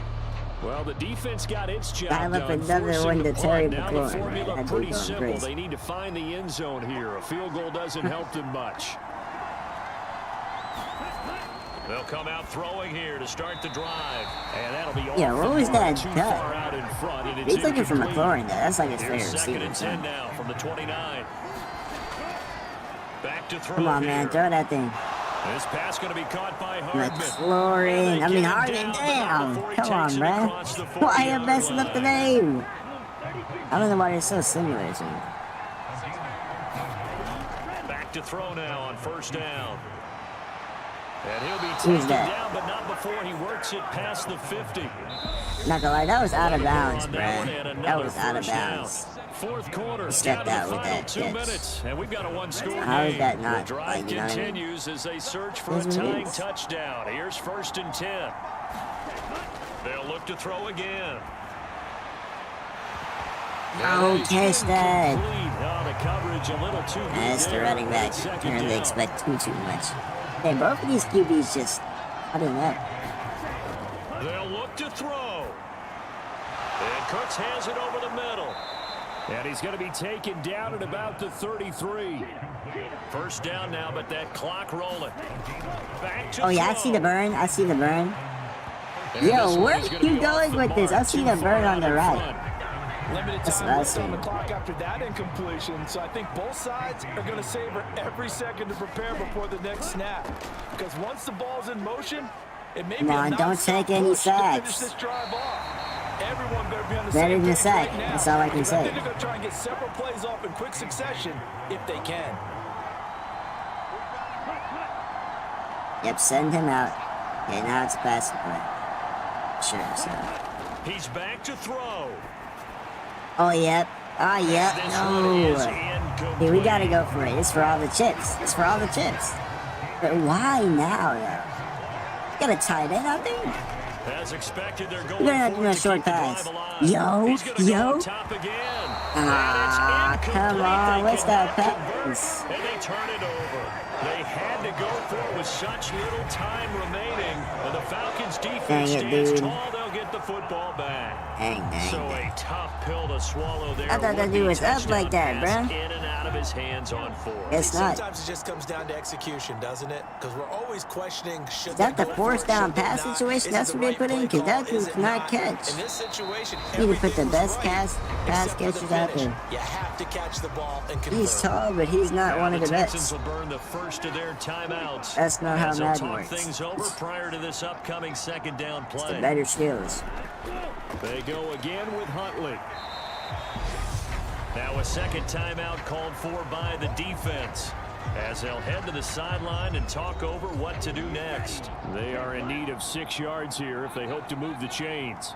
Well, the defense got its job Dial up done, another forcing one the to Terry punt. Now the McLaurin, formula man. That pretty dude going simple. crazy. They need to find the end zone here. A field goal doesn't help them much. They'll come out throwing here to start the drive. And that'll be Yeah, off what the was mark, that too cut? far out in front, and it's He's looking for incomplete. McLaurin, though. That's like his favorite Here's 2nd and 10 receiver. now from the 29. Back to throw. Come on, man. here. Throw that thing. This pass going to be caught by Hardman. McLaurin. I mean, Hardman. Damn. Come on, man. Why are you messing up the name? I don't know why they're so similar to me. Back to throw now on 1st down. And he'll be Who's taken that? down, but not before he works it past the 50. Not gonna lie, that was out of bounds, On that one, bruh. and That another was out of 1st down. bounds. 4th quarter, Stepped down to out the with final that 2 catch. minutes, and we've got a one-score game. How is that not, The drive like, you know what I mean? continues as they search for a That's what it tying is. touchdown. Here's 1st and 10. They'll look to throw again. Oh, catch that. Oh, the coverage a little too good That's the there. running back. Second Can't really down. expect too much. Hey, both of these QBs just, I don't know. They'll look to throw. And Cooks has it over the middle. And he's going to be taken down at about the 33. 1st down now, but that clock rolling. Back to Oh, yeah, I throw. see the burn. I see the burn. And this Yo, one where is are gonna you be off going the with this? I mark, see too the far burn out on the in right. front. Limited That's time what I left on see. the clock after that incompletion, so I think both sides are going to savor every second to prepare before the next snap. Because once the ball's in motion, it may be Come a on, don't non-stop take any push to finish sacks. this drive off. Everyone better be on the Better same than a page sack. right now. That's all I can because say. think they're going to try and get several plays off in quick succession if they can. Yep, send him out. Okay, now it's passing play. Sure, so. He's back to throw. Oh, yep. Oh, yep. This one is No. incomplete. Dude, we gotta go for it. It's for all the chips. It's for all the chips. But why now, though? Got a tight end out there. As expected, they're You're going gonna have to for do it a to short keep the pass. drive alive. Yo, He's gonna go yo. on top again. Ah, And it's come incomplete. on, They what's that cannot convert, pass? and they turn it over. They had to go for it with such little time remaining. And the Falcons defense Dang it, stands dude. tall. They'll get the football back. Dang. So a tough pill to swallow there. I thought that Would-be dude was up like touchdown that, pass bruh. in and out of his hands on fourth. Guess not. Sometimes it just comes down to execution, doesn't it? Because we're always questioning, should Is that they the go fourth for it, down should they pass not? situation? Is That's it what the they right put in, play because that call? Is dude it cannot not? catch. In this situation, He need to put the everything best was right, pass except for the catchers out finish. there. You have to catch the ball and convert. He's tall, but he's not Now one of the Texans best. will burn the first of their timeouts. That's not how as they'll Madden talk works. things over prior to this upcoming second down The play. better skills. They go again with Huntley. Now a second timeout called for by the defense as they'll head to the sideline and talk over what to do next. They are in need of 6 yards here if they hope to move the chains.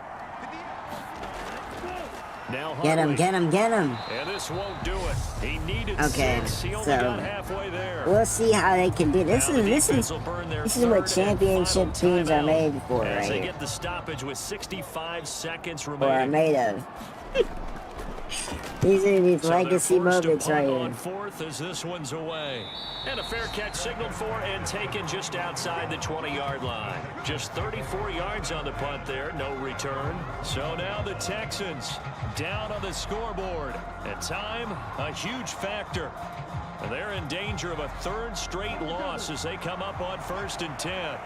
Now Get him, Huntley. get him, get him. And this won't do it. He needed Okay, 6. He only so got halfway there. we'll see how they can do this. Now the This defense is will burn their this is what third and championship final teams are timeout made for, as right they here. get the stoppage with 65 seconds Or are remaining. made of. These are these So they're legacy forced to moments right punt here. on fourth as this one's away. And a fair catch signaled for and taken just outside the 20-yard line. Just 34 yards on the punt there, no return. So now the Texans down on the scoreboard. And time, a huge factor. And they're in danger of a third straight loss as they come up on 1st and 10.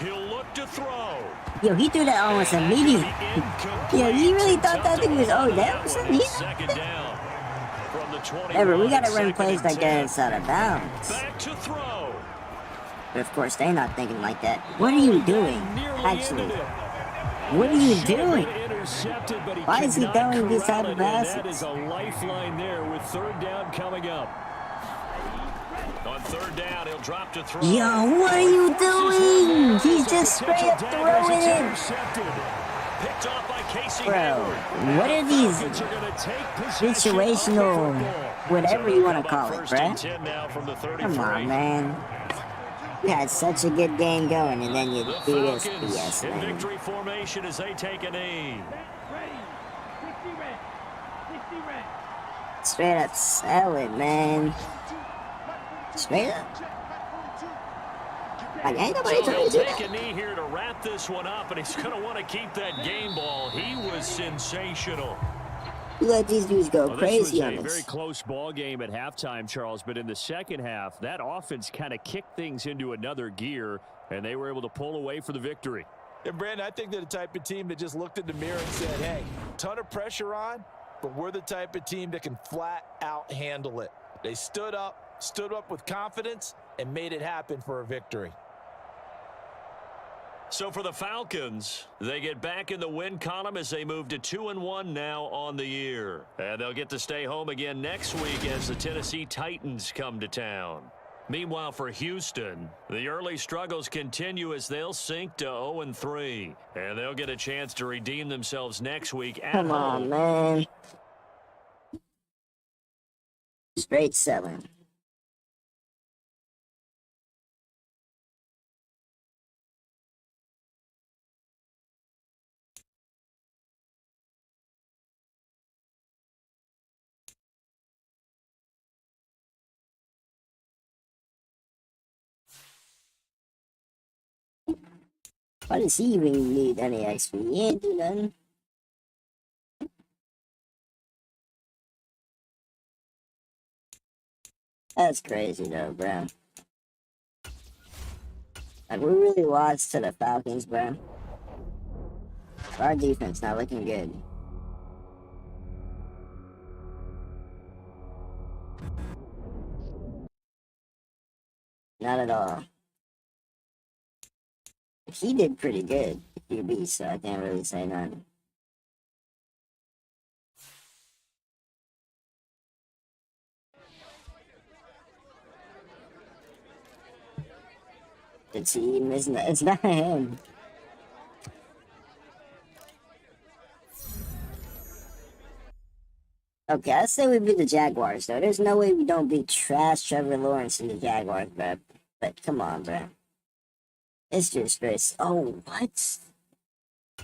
He'll look to throw. Yo, he threw that almost immediately. Yo, you really thought that thing was Odell or something? Second down from the 20. Ever, we gotta run plays like that inside of bounds. Back to throw. But of course, they're not thinking like that. What are you doing? Nearly Actually, ended it. what are you Should have doing? been intercepted, but Why is he cannot throwing this corral type of it, and passes? That is a lifeline there with 3rd down coming up. On 3rd down, he'll drop to throw. Yo, what are you doing? He's just straight up Potential throwing daggers, it's it. intercepted. Picked off by Casey Bro, Hayward. what are these Falcons are gonna take possession of the situational, football. whatever So you they'll want to come up call it, 1st and bruh? 10 now from the 33. Come on, man. You had such a good game going, and then you The do this Falcons BS, in man. victory formation as they take a knee. Straight up sell it, man. Straight up. Like, ain't nobody So trying they'll to do take that. a knee here to wrap this one up, and he's going to want to keep that game ball. He was sensational. You let these dudes go Well, crazy this on was a very this. close ball game at halftime, Charles, but in the second half, that offense kind of kicked things into another gear, and they were able to pull away for the victory. And Brandon, I think they're the type of team that just looked in the mirror and said, hey, ton of pressure on, but we're the type of team that can flat out handle it. They stood up with confidence, and made it happen for a victory. So for the Falcons, they get back in the win column as they move to 2-1 now on the year. And they'll get to stay home again next week as the Tennessee Titans come to town. Meanwhile, for Houston, the early struggles continue as they'll sink to 0-3. And they'll get a chance to redeem themselves next week at Come on, home. man. Straight selling. Why does he even need any XP? He ain't do nothing. That's crazy though, bro. Like, we really lost to the Falcons, bro. Our defense not looking good. Not at all. He did pretty good, QB, so I can't really say nothing. The team is not, it's not him. Okay, I say we beat the Jaguars, though. There's no way we don't beat trash Trevor Lawrence and the Jaguars, bro. But come on, bro. It's just this. Oh, what?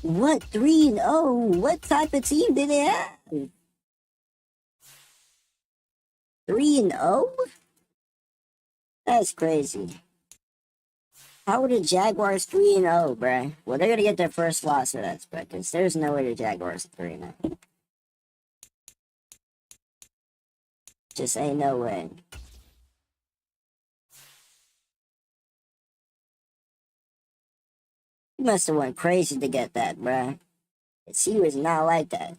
What 3-0? What type of team did they have? 3-0? That's crazy. How were the Jaguars 3-0, bruh? Well, they're gonna get their first loss for that, bruh, because there's no way the Jaguars are 3-0. Just ain't no way. He must have went crazy to get that, bruh. Cause he was not like that.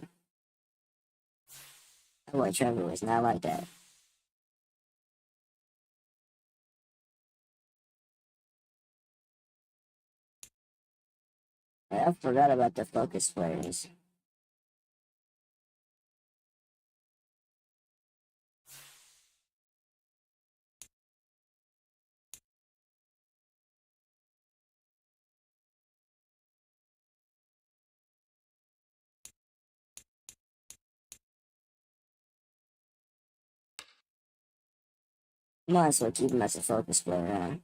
That boy Trevor was not like that. I forgot about the focus players. Might as well keep him as a focus player, huh?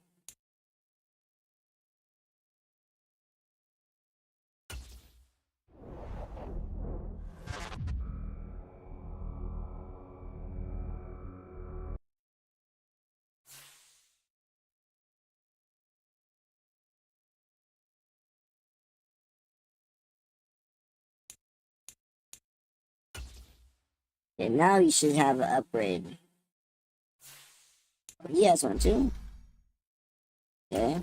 And now you should have an upgrade. He has one too. Okay.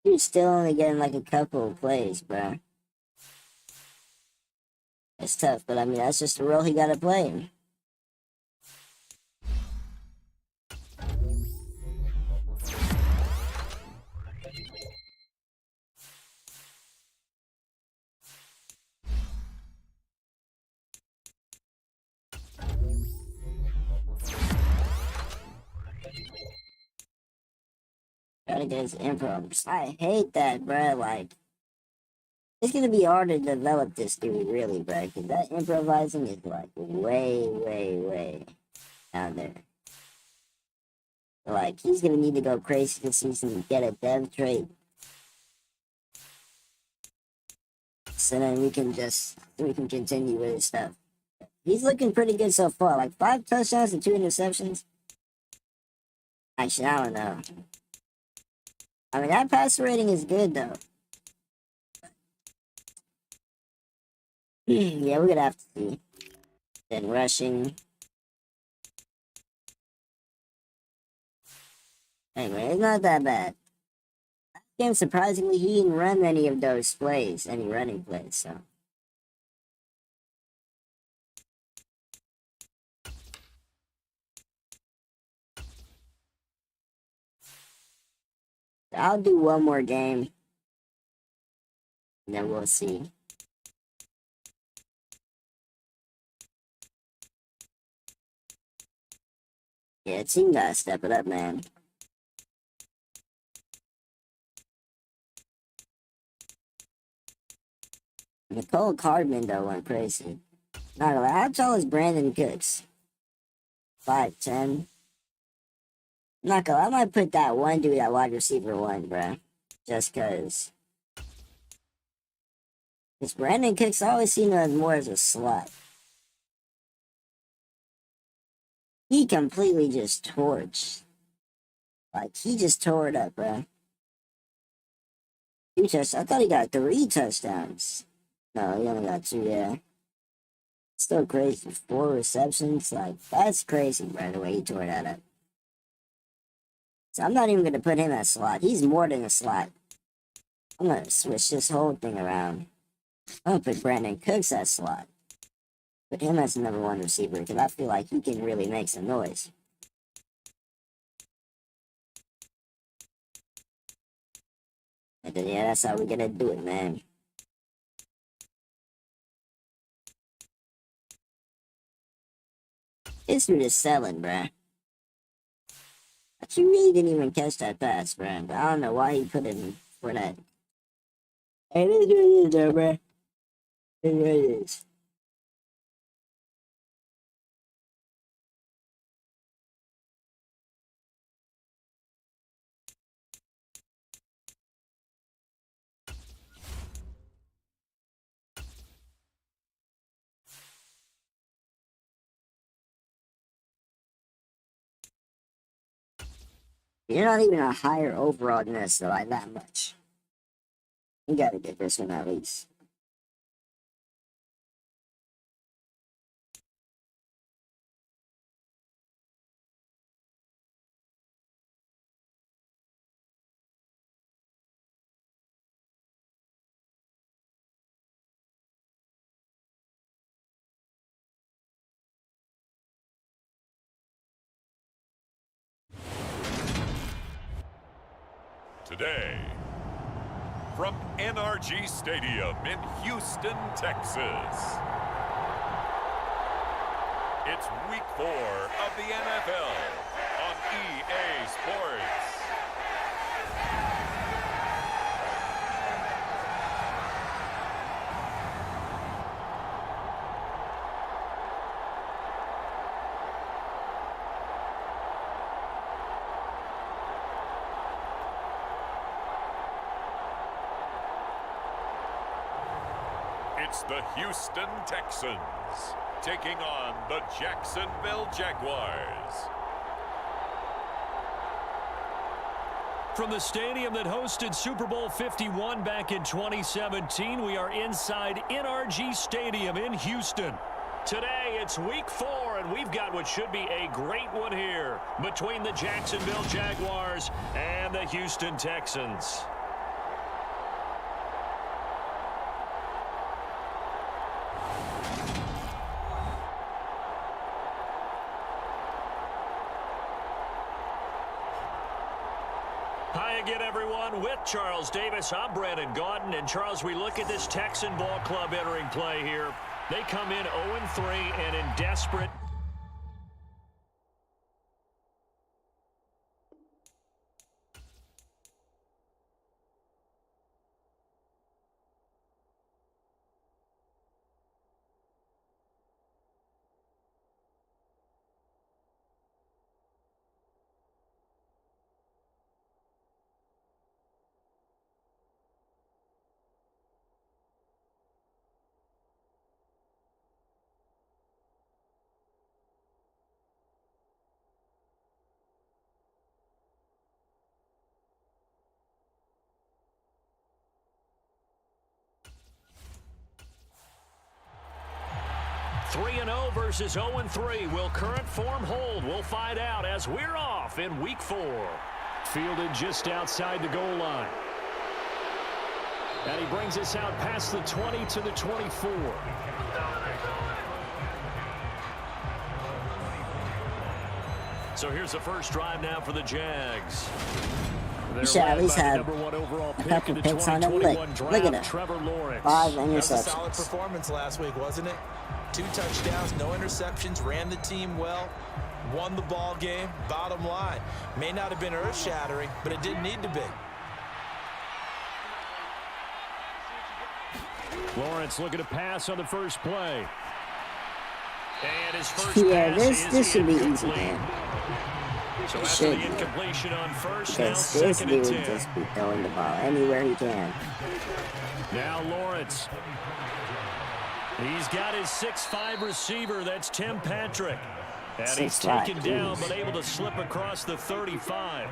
You're still only getting like a couple of plays, bro. It's tough, but I mean, that's just the role he gotta play. Gotta get his improvs. I hate that, bro. Like, it's gonna be hard to develop this dude, really, bro. Because that improvising is like way, way, way down there. Like, he's gonna need to go crazy this season and get a dev trait. So then we can continue with his stuff. He's looking pretty good so far. Like 5 touchdowns and 2 interceptions. Actually, I don't know. I mean, that passer rating is good, though. Yeah, we're gonna have to see. Then rushing. Anyway, it's not that bad. Game, surprisingly, he didn't run any of those plays, any running plays, so. I'll do one more game. And then we'll see. Yeah, team gotta step it up, man. Nicole Cardman, though, went crazy. Not gonna lie, how tall is Brandon Cooks? 5'10". Not gonna lie, I might put that one dude at wide receiver 1, bruh. Just cause. Because Brandon Cooks always seen him more as a slot. He completely just torched. Like, he just tore it up, bruh. 2 touchdowns. I thought he got 3 touchdowns. No, he only got 2, yeah. Still crazy. 4 receptions. Like, that's crazy, bro, the way he tore that up. So I'm not even going to put him as slot. He's more than a slot. I'm going to switch this whole thing around. I'm going to put Brandon Cooks as slot. Put him as the number 1 receiver because I feel like he can really make some noise. And then, yeah, that's how we're going to do it, man. This dude is selling, bruh. But you really didn't even catch that pass, bruh. But I don't know why he put it in for that. It is what it is, though, bro. It is what it is. You're not even a higher overall than this, so like that much. You gotta get this one at least. Today, from NRG Stadium in Houston, Texas, it's Week 4 of the NFL on EA Sports. It's the Houston Texans taking on the Jacksonville Jaguars. From the stadium that hosted Super Bowl 51 back in 2017, we are inside NRG Stadium in Houston. Today, it's Week 4, and we've got what should be a great one here between the Jacksonville Jaguars and the Houston Texans. Hi again, everyone. With Charles Davis, I'm Brandon Gaudin. And, Charles, we look at this Texan ball club entering play here. They come in 0-3 and in desperate. Three 3-0 versus 0-3. Will current form hold? We'll find out as we're off in Week 4. Fielded just outside the goal line. And he brings us out past the 20 to the 24. So here's the first drive now for the Jags. You should at least have a couple picks on them. Look at that. 5 interceptions. That was a solid performance last week, wasn't it? 2 touchdowns, no interceptions, ran the team well, won the ball game. Bottom line, may not have been earth-shattering, but it didn't need to be. Lawrence looking to pass on the first play. And his first this should be easy, man. So after the incompletion on first, now because this second and dude 10. just be throwing the ball anywhere he can. Now Lawrence. He's got his 6'5" receiver. That's Tim Patrick. And he's taken down, but able to slip across the 35.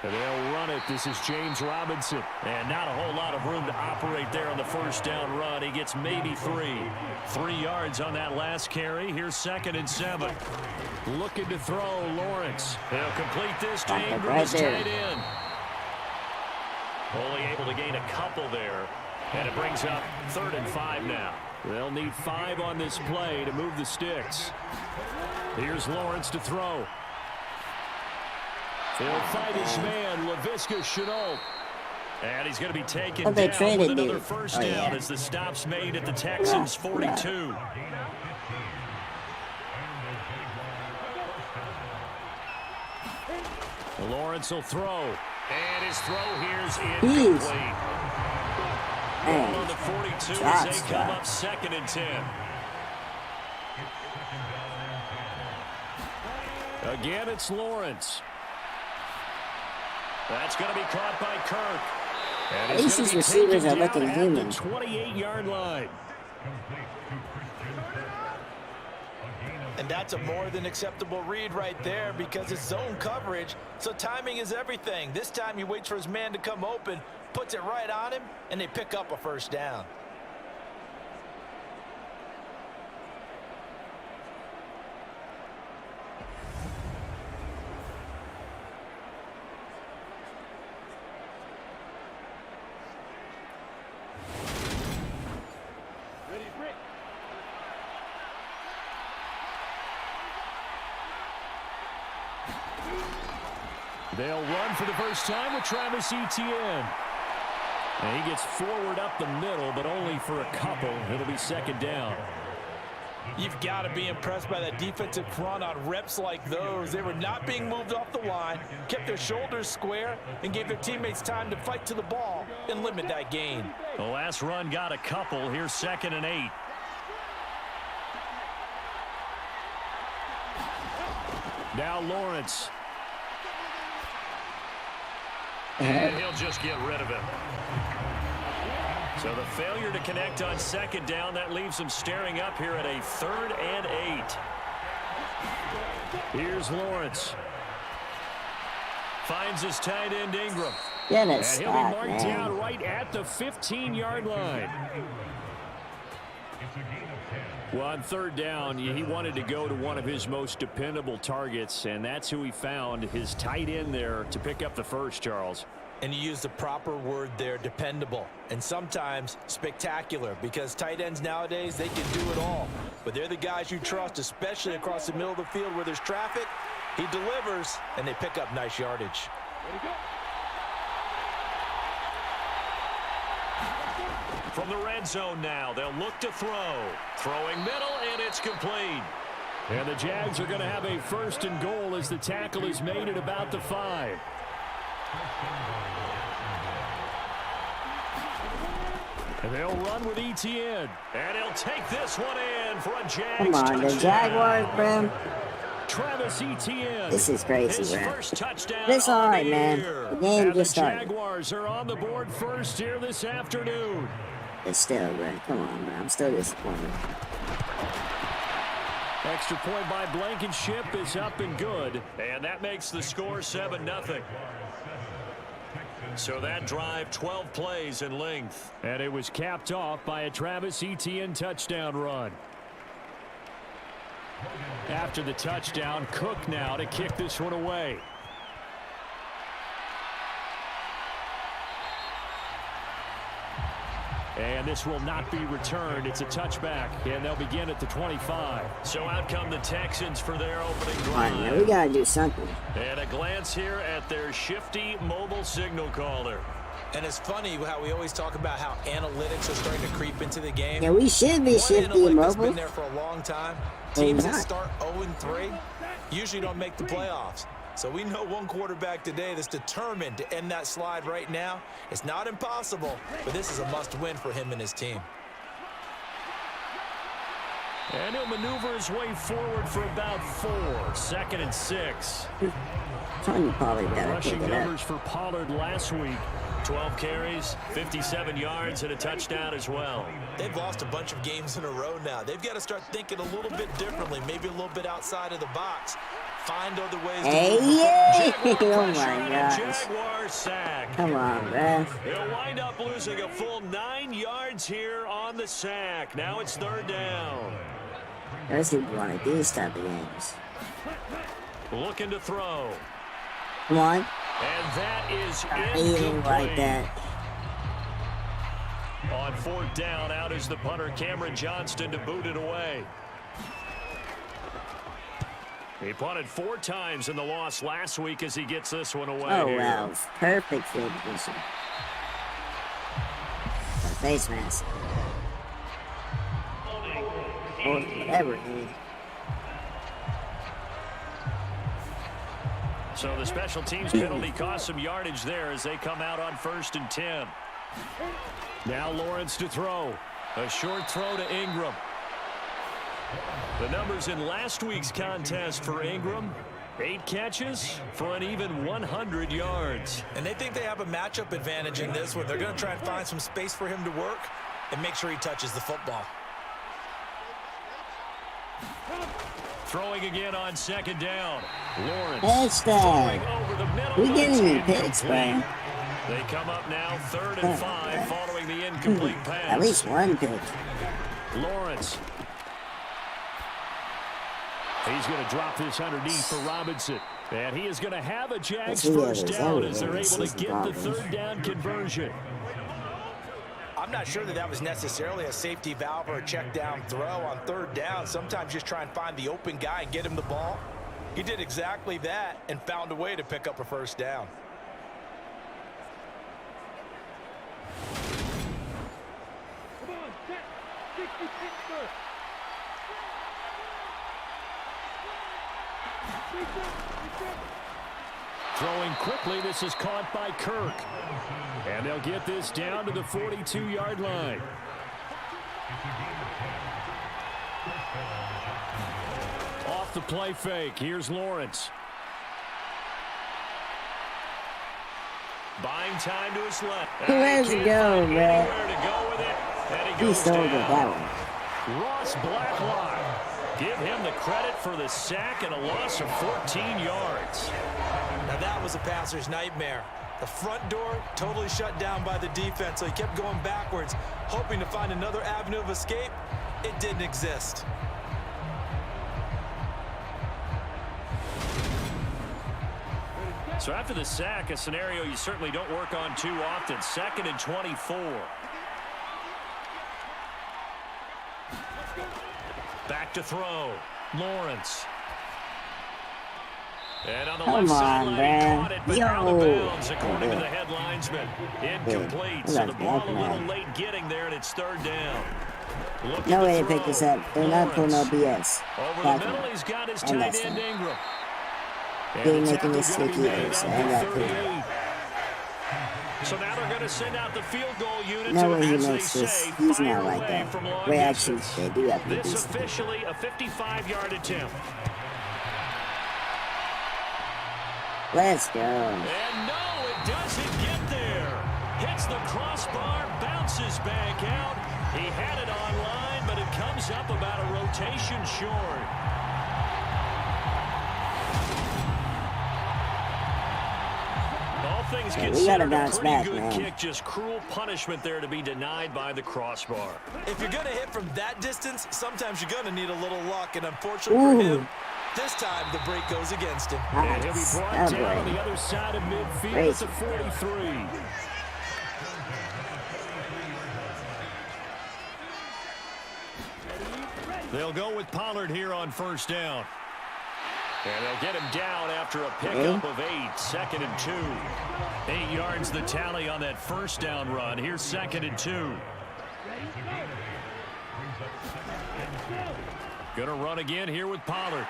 And they'll run it. This is James Robinson. And not a whole lot of room to operate there on the first down run. He gets maybe 3. 3 yards on that last carry. Here's 2nd and 7. Looking to throw Lawrence. He'll complete this to Ingram as tight end. Only able to gain a couple there. And it brings up 3rd and 5 now. They'll need 5 on this play to move the sticks. Here's Lawrence to throw. He'll fight his man, Laviska Shenault. And he's going to be taken down with another first down as the stop's made at the Texans' 42. Lawrence will throw. And his throw here's incomplete. Ball on the 42 as they come up 2nd and 10. Again, it's Lawrence. That's going to be caught by Kirk. And At least these receivers are looking human. 28-yard line. And that's a more than acceptable read right there because it's zone coverage, so timing is everything. This time he waits for his man to come open, puts it right on him, and they pick up a first down. They'll run for the first time with Travis Etienne. And he gets forward up the middle, but only for a couple. It'll be 2nd down. You've got to be impressed by that defensive front on reps like those. They were not being moved off the line, kept their shoulders square, and gave their teammates time to fight to the ball and limit that gain. The last run got a couple. Here's 2nd and 8. Now Lawrence. And he'll just get rid of him. So the failure to connect on 2nd down, that leaves him staring up here at a 3rd and 8. Here's Lawrence. Finds his tight end Ingram. Yeah, and he'll be marked down right at the 15-yard line. Well, on 3rd down, he wanted to go to one of his most dependable targets, and that's who he found, his tight end there, to pick up the first, Charles. And you use the proper word there, dependable, and sometimes spectacular, because tight ends nowadays, they can do it all. But they're the guys you trust, especially across the middle of the field where there's traffic. He delivers, and they pick up nice yardage. From the red zone now, they'll look to throw. Throwing middle, and it's complete. And the Jags are going to have a 1st and goal as the tackle is made at about the 5. And they'll run with Etienne. And he'll take this one in for a Jags Come on, touchdown. the Jaguars, bro. Travis Etienne. This is crazy, His bro. first touchdown This of alright, the man. year. The game And just the started. Jaguars are on the board first here this afternoon. It's still, bro. Come on, bro. I'm still disappointed. Extra point by Blankenship is up and good. And that makes the score 7-0. So that drive, 12 plays in length. And it was capped off by a Travis Etienne touchdown run. After the touchdown, Cook now to kick this one away. And this will not be returned. It's a touchback, and they'll begin at the 25. So out come the Texans for their opening drive. All right, man, we got to do something. And a glance here at their shifty mobile signal caller. And it's funny how we always talk about how analytics are starting to creep into the game. Yeah, we should be One shifty and analytic that's mobile. been there for a long time. They're Teams that not. start 0-3 usually don't make the playoffs. So we know one quarterback today that's determined to end that slide right now. It's not impossible, but this is a must-win for him and his team. And he'll maneuver his way forward for about 4. 2nd and 6. Tony probably got to pick Rushing it numbers up. for Pollard last week. 12 carries, 57 yards, and a touchdown as well. They've lost a bunch of games in a row now. They've got to start thinking a little bit differently, maybe a little bit outside of the box. Find other ways to Hey, move the yay! Jaguar Oh pressure my and a gosh. Jaguar sack. Come on, bro. He'll wind up losing a full 9 yards here on the sack. Now it's 3rd down. Those people want to do these type of games. Looking to throw. Come on. And that is He incomplete. didn't like that. On 4th down, out is the punter, Cameron Johnston, to boot it away. He punted 4 times in the loss last week as he gets this one away. Oh, here. wow. Perfect field position. A face mask. Or whatever, dude. So the special teams penalty cost some yardage there as they come out on 1st and 10. Now Lawrence to throw. A short throw to Ingram. The numbers in last week's contest for Ingram: 8 catches for an even 100 yards. And they think they have a matchup advantage in this one. They're going to try and find some space for him to work and make sure he touches the football. Throwing again on 2nd down. Lawrence Touchdown. throwing over the middle. We but getting it's any picks, incomplete. bro? They come up now 3rd and 5 following the incomplete pass. At least one pick. Lawrence. He's going to drop this underneath for Robinson. And he is going to have a Jags first down as they're able to get the 3rd down conversion. I'm not sure that was necessarily a safety valve or a check down throw on 3rd down. Sometimes just try and find the open guy and get him the ball. He did exactly that and found a way to pick up a 1st down. Throwing quickly, this is caught by Kirk. And they'll get this down to the 42-yard line. Off the play fake, here's Lawrence. Buying time to his left. Let's go, man. Where to go with it, and he He goes stole that down. one. Ross Blacklock. Give him the credit for the sack and a loss of 14 yards. Now that was a passer's nightmare. The front door totally shut down by the defense, so he kept going backwards, hoping to find another avenue of escape. It didn't exist. So after the sack, a scenario you certainly don't work on too often. 2nd and 24. Back to throw. Lawrence. And on the left sideline, he caught it, but out of bounds, according to the head linesman. Incomplete, so the ball a little late getting there, and it's 3rd down. No way to pick this up. They're not pulling no BS. Over the middle, he's got his tight end Ingram. They're making this sticky either, so I got clear. So now they're going to send out the field goal unit. No to, way he as makes they this. say, He's fire not like away that. from long Wait, actually, distance. they do have to do This this. officially a 55-yard attempt. Let's go. And no, it doesn't get there. Hits the crossbar, bounces back out. He had it online, but it comes up about a rotation short. All things considered, a pretty good kick. Just cruel punishment there to be denied by the crossbar. If you're going to hit from that distance, sometimes you're going to need a little luck, and unfortunately for him, this time the break goes against him. And he'll be brought down on the other side of midfield at the 43. They'll go with Pollard here on 1st down. And they'll get him down after a pickup of 8. 2nd and 2. 8 yards the tally on that 1st down run. Here's 2nd and 2. Gonna run again here with Pollard.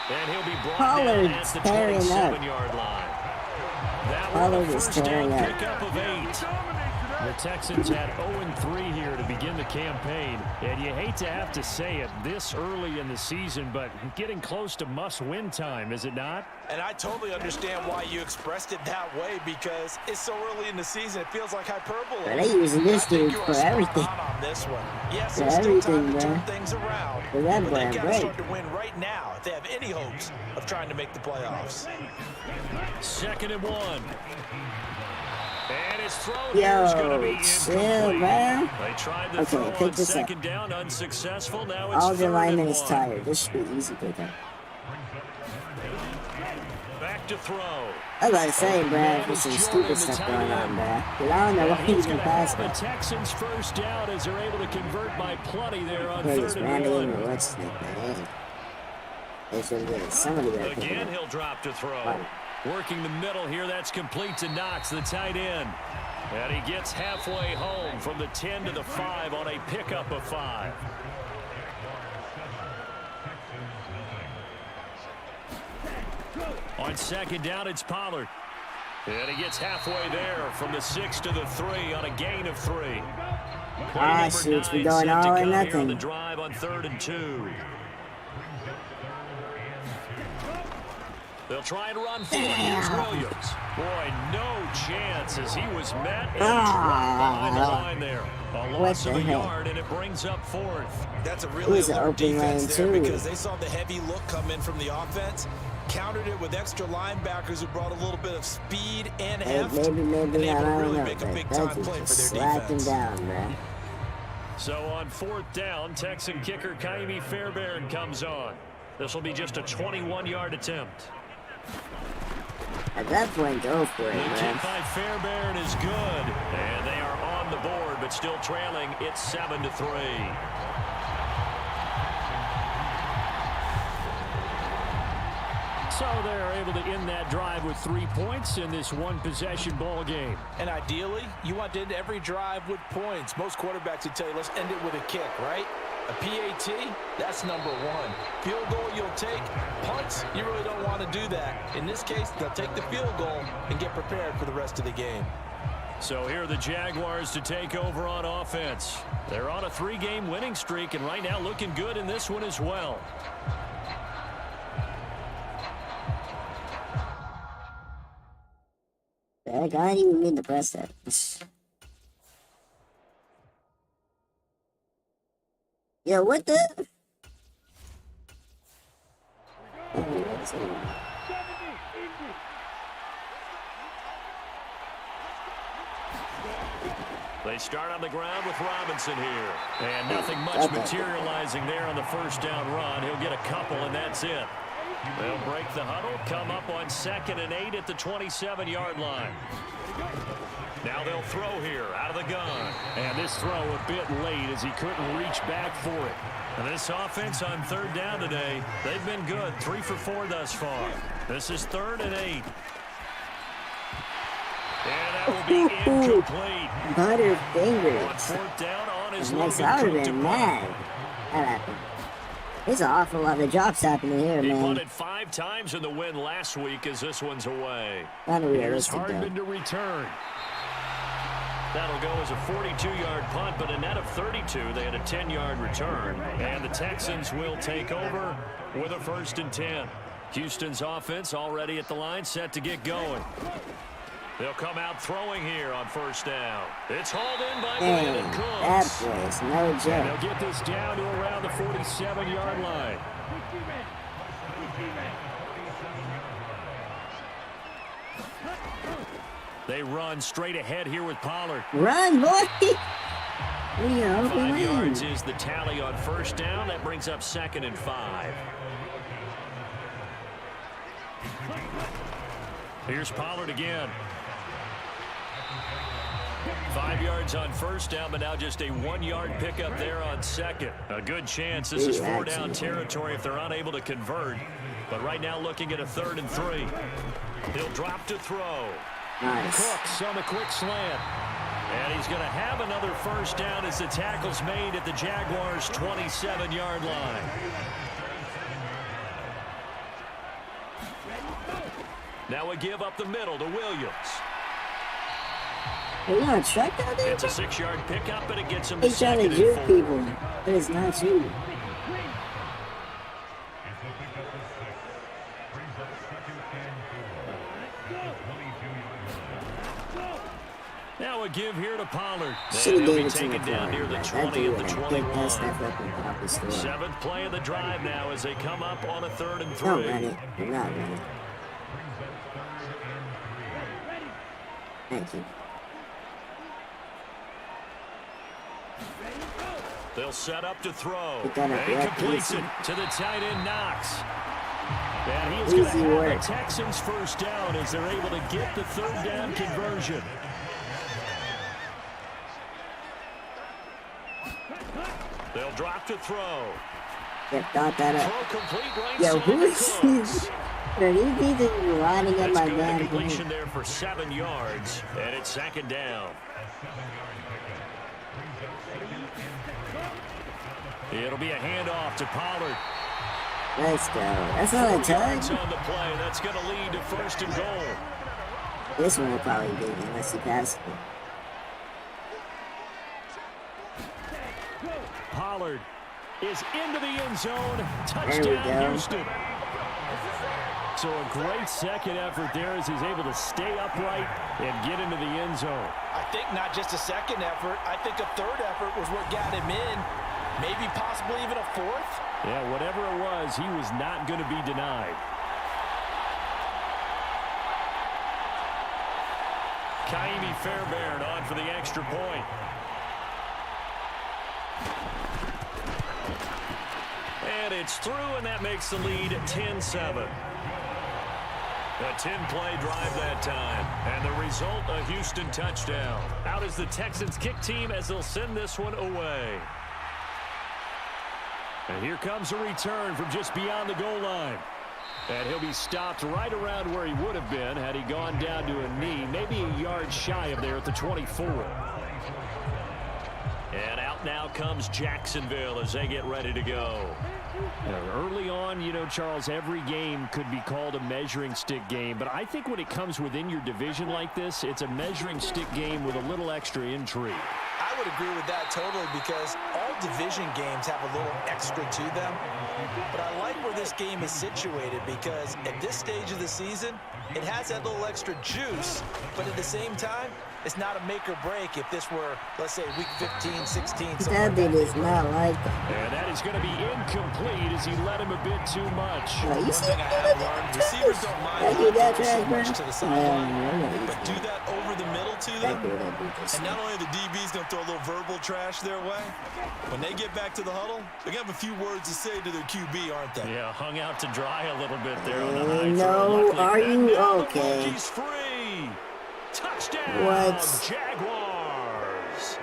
And he'll be brought down at the 27-yard line. That was a 1st down pickup of 8. The Texans had 0-3 here to begin the campaign, and you hate to have to say it this early in the season, but getting close to must-win time, is it not? And I totally understand why you expressed it that way, because it's so early in the season, it feels like hyperbole. But they using this dude for everything. On this one. Yes, For it's still time everything, to turn man. things around, For that but they've got to break. start to win right now if they have any hopes of trying to make the playoffs. 2nd and 1. And his throw Yo, here is going to be chill, incomplete. man. They tried the Okay, throw pick on this up. 2nd down, unsuccessful. Now it's All the 3rd linemen and is 1. tired. This should be easy pickup. Back to throw. I was about to say, bruh, there's some stupid stuff going on, bruh. But I don't know why he's gonna pass The that. Texans 1st down as they're able to convert by plenty there on Yeah, this 3rd and Randy 1. and what's his name, man? They should get it. Somebody better pick it Again, up. he'll drop to throw. Working the middle here, that's complete to Knox, the tight end. And he gets halfway home from the 10 to the 5 on a pickup of 5. On second down, it's Pollard. And he gets halfway there from the 6 to the 3 on a gain of 3. Ah, shoot, we're going all or On the nothing. drive on 3rd and 2. They'll try and run for it. Here's Williams. Boy, no chance as he was met and dropped behind the line there. A loss of a yard, and it brings up 4th. That's a really alert defense there too. because they saw the heavy look come in from the offense, countered it with extra linebackers who brought a little bit of speed and heft, Maybe, and able I to don't really know. make a That big-time just play for their slapped him defense. down, man. So on 4th down, Texan kicker Kaimi Fairbairn comes on. This will be just a 21-yard attempt. At that point, go for it, The man. kick by Fairbairn is good, and they are on the board, but still trailing. It's 7 to 3. So they're able to end that drive with 3 points in this one-possession ball game. And ideally, you want to end every drive with points. Most quarterbacks would tell you, let's end it with a kick, right? A PAT, that's number 1. Field goal you'll take. Punts, you really don't want to do that. In this case, they'll take the field goal and get prepared for the rest of the game. So here are the Jaguars to take over on offense. They're on a 3-game winning streak, and right now looking good in this one as well. I didn't even mean to press that. Yo, what the? They start on the ground with Robinson here. And nothing much materializing there on the first down run. He'll get a couple, and that's it. They'll break the huddle, come up on 2nd and 8 at the 27-yard line. Now they'll throw here out of the gun. And this throw a bit late as he couldn't reach back for it. And this offense on 3rd down today, they've been good. 3 for 4 thus far. This is 3rd and 8. And that will be incomplete. Butterfingers. On 4th down on his Next, Logan I would Cook have to been punt. mad. That happened. There's an awful lot of drops happening here, He man. punted 5 times in the win last week as this one's away. Not Here's realistic, Hardman though. to return. That'll go as a 42-yard punt, but a net of 32. They had a 10-yard return. And the Texans will take over with a 1st and 10. Houston's offense already at the line, set to get going. They'll come out throwing here on 1st down. It's hauled in by Brandon Dang, that Cooks. was no And joke. they'll get this down to around the 47-yard line. They run straight ahead here with Pollard. Run, boy! We are open 5 lane. yards is the tally on 1st down. That brings up 2nd and 5. Here's Pollard again. 5 yards on 1st down, but now just a 1-yard pickup there on 2nd. A good chance this is 4-down territory if they're unable to convert. But right now looking at a 3rd and 3. He'll drop to throw. Nice. Cooks on the quick slant. And he's going to have another 1st down as the tackle's made at the Jaguars' 27-yard line. Now we give up the middle to Williams. Are you on a truck out there? It's a 6-yard pickup, and it gets him to He's trying 2nd to and juke 4. people, but it's not you. Now a give here to Pollard. Should have And he'll gave be it to taken down near the 20 of the 21. $21. 7th play of the drive now as they come up on a 3rd and 3. Don't run it. You're not running. Thank you. They'll set up to throw. Pick that up, And he yeah, completes easy. it to the tight end, Knox. And he is going to Easy have work. the Texans 1st down as they're able to get the 3rd down conversion. They'll drop to throw. Yeah, thought that up. Throw complete right Yo, side who to is Cooks. this? Bro, these people are lining up That's my good. man. Completion there for 7 yards, and it's 2nd down. It'll be a handoff to Pollard. Let's go. That's not a Yards touch. on the play. That's going to lead to 1st and goal. This one will probably be unless he passes it. Pollard is into the end zone. There we Touchdown, go. Houston. So a great second effort there as he's able to stay upright and get into the end zone. I think not just a second effort. I think a third effort was what got him in. Maybe possibly even a fourth. Yeah, whatever it was, he was not going to be denied. Kaimi Fairbairn on for the extra point. And it's through, and that makes the lead 10-7. A 10-play drive that time. And the result, a Houston touchdown. Out is the Texans kick team as they'll send this one away. And here comes a return from just beyond the goal line. And he'll be stopped right around where he would have been had he gone down to a knee, maybe a yard shy of there at the 24. And out now comes Jacksonville as they get ready to go. Early on, you know, Charles, every game could be called a measuring stick game, but I think when it comes within your division like this, it's a measuring stick game with a little extra intrigue. I would agree with that totally because all division games have a little extra to them. But I like where this game is situated because at this stage of the season, it has that little extra juice, but at the same time, it's not a make or break if this were, let's say, week 15, 16, something That dude is not like that. And that is going to be incomplete as he led him a bit too much. Oh, you see One thing I have learned, receivers don't mind that dude that throwing trash, so bro? much to the sideline, Yeah, but do that over the middle to them. that dude this. And not only are the DBs going to throw a little verbal trash their way, when they get back to the huddle, they're going to have a few words to say to their QB, aren't they? Yeah, hung out to dry a little bit there on the high No, throw. Luckily, are and you now the okay? monkey's free. Touchdown, What? Jaguars.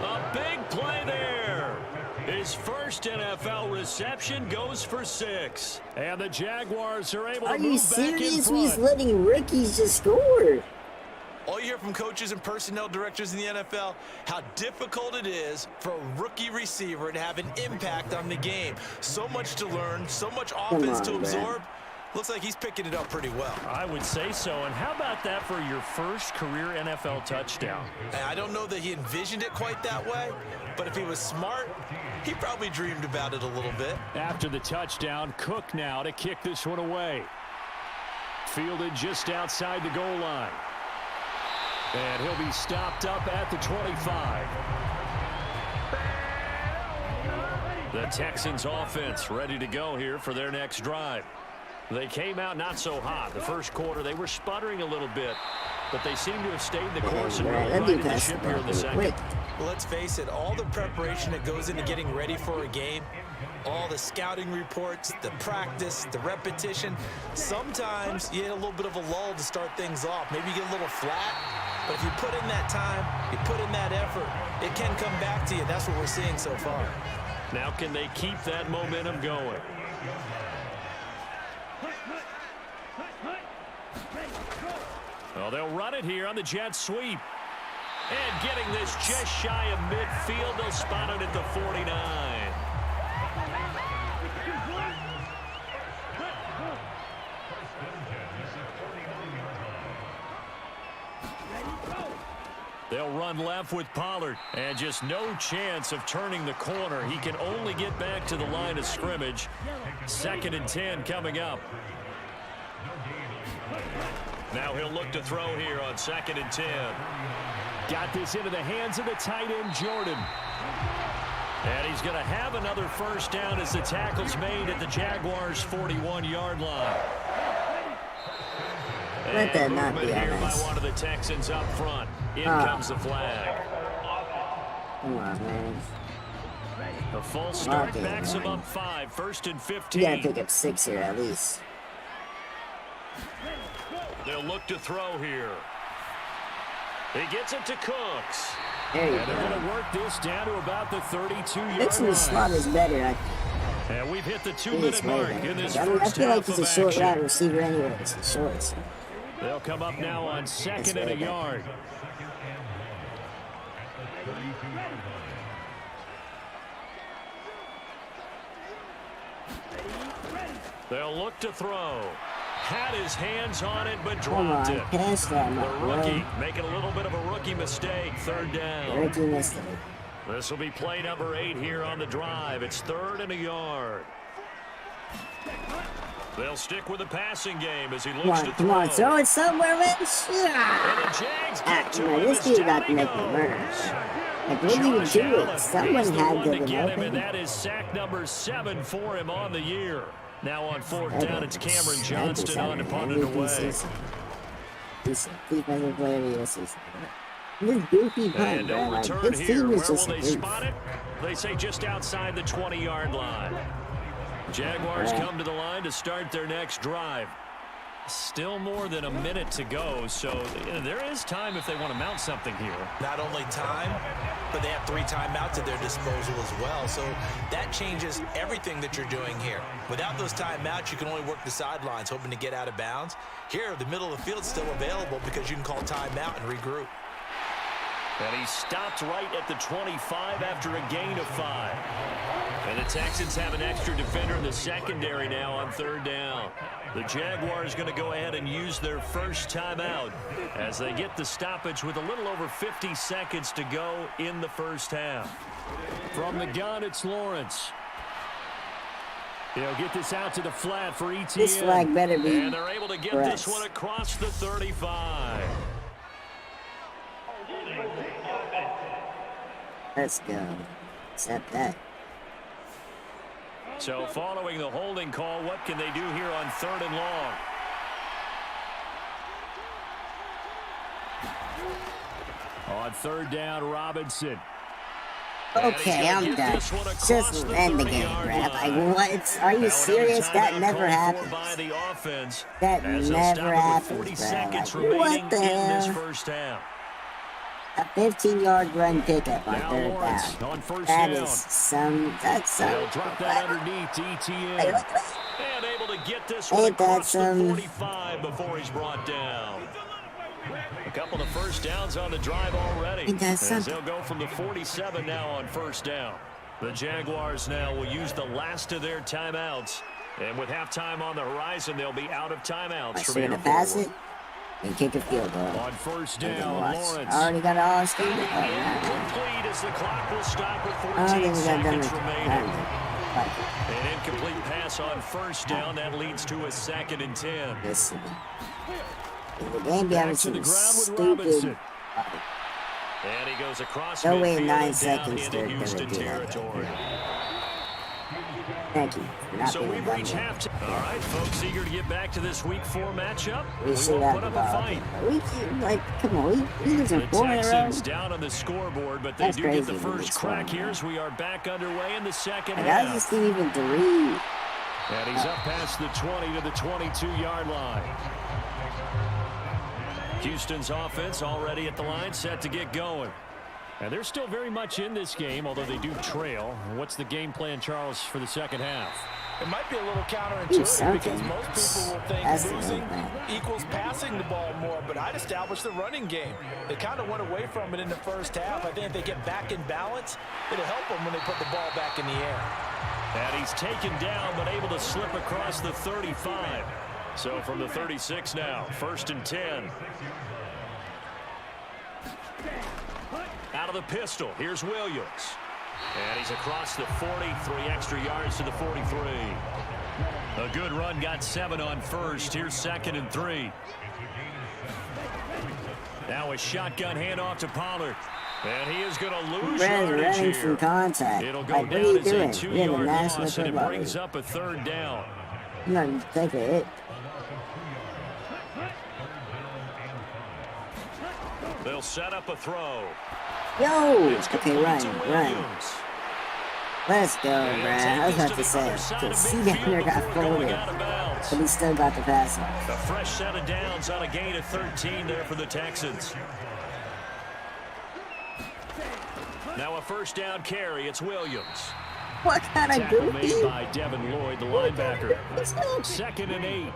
A big play there. His first NFL reception goes for 6. And the Jaguars are able Are to you move back in serious? front. He's letting rookies just score. All you hear from coaches and personnel directors in the NFL, how difficult it is for a rookie receiver to have an impact on the game. So much to learn, so much offense to on, absorb. Looks like he's picking it up pretty well. I would say so. And how about that for your first career NFL touchdown? And I don't know that he envisioned it quite that way, but if he was smart, he probably dreamed about it a little bit. After the touchdown, Cook now to kick this one away. Fielded just outside the goal line. And he'll be stopped up at the 25. The Texans offense ready to go here for their next drive. They came out not so hot. The first quarter, they were sputtering a little bit, but they seem to have stayed the course and really That dude righted the passed ship the here ball in the pretty second. quick. Well, let's face it, all the preparation that goes into getting ready for a game, all the scouting reports, the practice, the repetition, sometimes you hit a little bit of a lull to start things off. Maybe you get a little flat, but if you put in that time, you put in that effort, it can come back to you. That's what we're seeing so far. Now can they keep that momentum going? Well, they'll run it here on the jet sweep. And getting this just shy of midfield, they'll spot it at the 49. They'll run left with Pollard. And just no chance of turning the corner. He can only get back to the line of scrimmage. 2nd and 10 coming up. Now he'll look to throw here on 2nd and 10. Got this into the hands of the tight end, Jordan. And he's going to have another first down as the tackle's made at the Jaguars' 41-yard line. Let that not Movement be here by honest. one of the Texans up front. In comes the flag. Come on, man. A false start Okay, backs him man. up 5. 1st and You 15. gotta pick up 6 here at least. They'll look to throw here. He gets it to Cooks. There you And they're going go. to work this down to about the 32-yard Mixing the slot line. is better. And we've hit the It's 2-minute way mark better. in this I mean, I first feel like half he's a of short route action. receiver anyway. It's short. So. They'll come up now on 2nd That's and a way better. yard. They'll look to throw. Had his hands on it, but Come dropped on, it. pass that, my The rookie boy. making a little bit of a rookie mistake. Third down. Rookie mistake. This will be play number 8 here on the drive. It's 3rd and a yard. They'll stick with the passing game as he looks to throw. Come on, throw it somewhere, Rich. And the Jags get to him This as dude down got to he make me goes. murder. Like, what do you Josh do? Allen, Someone he's the had one to to have get him, open. and that is sack number 7 for him on the year. Now on 4th down, it's Cameron Johnston on to punt it away. Defensive player of the season. This goofy punt, And bro. no Like, return this here. team Where is will just they a goof. spot it? They say just outside the 20-yard line. Jaguars come to the line to start their next drive. Still more than a minute to go, so there is time if they want to mount something here. Not only time, but they have 3 timeouts at their disposal as well. So that changes everything that you're doing here. Without those timeouts, you can only work the sidelines, hoping to get out of bounds. Here, the middle of the field's still available because you can call timeout and regroup. And he stopped right at the 25 after a gain of 5. And the Texans have an extra defender in the secondary now on 3rd down. The Jaguars going to go ahead and use their first timeout as they get the stoppage with a little over 50 seconds to go in the first half. From the gun, it's Lawrence. He'll get this out to the flat for ETN. This flag better be And they're able to get Bryce. this one across the 35. Let's go. Accept that. So following the holding call, what can they do here on 3rd and long? On 3rd down, Robinson. Okay, I'm done. Just end the game, Brad. Like, what? Are you serious? That never happens. That never happens, Brad. Like, what the hell? First half. A 15-yard run pickup on Now 3rd Lawrence down. on first That down. is some. That's some. They'll drop that underneath to ETN. Like, And able to get this one ain't that across the some? 45 before he's brought down. A couple of first downs on the drive already. Ain't that As something? they'll go from the 47 now on first down. The Jaguars now will use the last of their timeouts. And with halftime on the horizon, they'll be out of timeouts I from should here have passed forward. it and kick a field goal. On first And then down, watch. Lawrence. I already got it all screwed up. Incomplete as the clock will stop with I don't 14 think we got done seconds with remaining. Like, An incomplete pass on first down. That leads to a 2nd and 10. listen. The game be having Back to the some ground with stupid. Robinson. And he goes across No way in midfield 9 and down seconds into they're gonna Houston do that. territory. Thank you for not So being we've done reached yet. halftime. All right, folks, eager to get back to this Week 4 matchup. We We should will have put the up a ball. fight. We can, like, come on, we losing The 4 in a row. Texans down on the scoreboard, but they That's do get the crazy when first we crack score. here as we are back underway in the second Like, I half. just didn't even read. And he's up past the 20 to the 22-yard line. Houston's offense already at the line, set to get going. And they're still very much in this game, although they do trail. What's the game plan, Charles, for the second half? It might be a little Do counterintuitive something. because most people will think That's the losing game plan. equals passing the ball more, but I'd establish the running game. They kind of went away from it in the first half. I think if they get back in balance, it'll help them when they put the ball back in the air. And he's taken down, but able to slip across the 35. So from the 36 now, 1st and 10. Out of the pistol, here's Williams. And he's across the 40, 3 extra yards to the 43. A good run, got 7 on first. Here's 2nd and 3. Now a shotgun handoff to Pollard. And he is going to lose Brad's yardage running here. from contact. It'll go Like, what are down you as a doing? 2-yard We have a National loss, and it Football brings League. up a 3rd down. I'm not even taking it. They'll set up a throw. Yo! It's Okay, complete run, to run. Williams. Let's go, And he'll Brad. take I was this about to the say, other side of because C midfield Downer got before going folded, out of bounds. but he still got the pass off. A fresh set of downs on a gain of 13 there for the Texans. Now a first down carry. It's Williams. What kind of Tackle goofy? made by Devin Lloyd, the linebacker. 2nd and 8.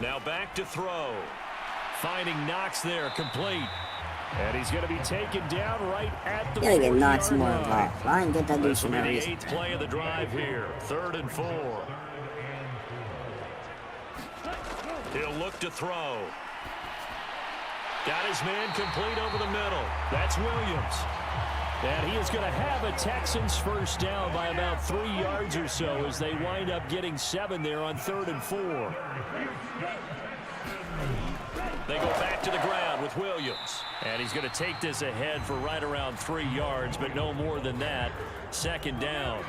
Now back to throw. Finding Knox there, complete. And he's going to be taken down right at the 40-yard line. Gotta get Knox more involved. I didn't get that dude This for will no be the reason. 8th play of the drive here. 3rd and 4. He'll look to throw. Got his man complete over the middle. That's Williams. And he is going to have a Texans first down by about 3 yards or so as they wind up getting 7 there on 3rd and 4. They go back to the ground with Williams. And he's going to take this ahead for right around 3 yards, but no more than that. 2nd down.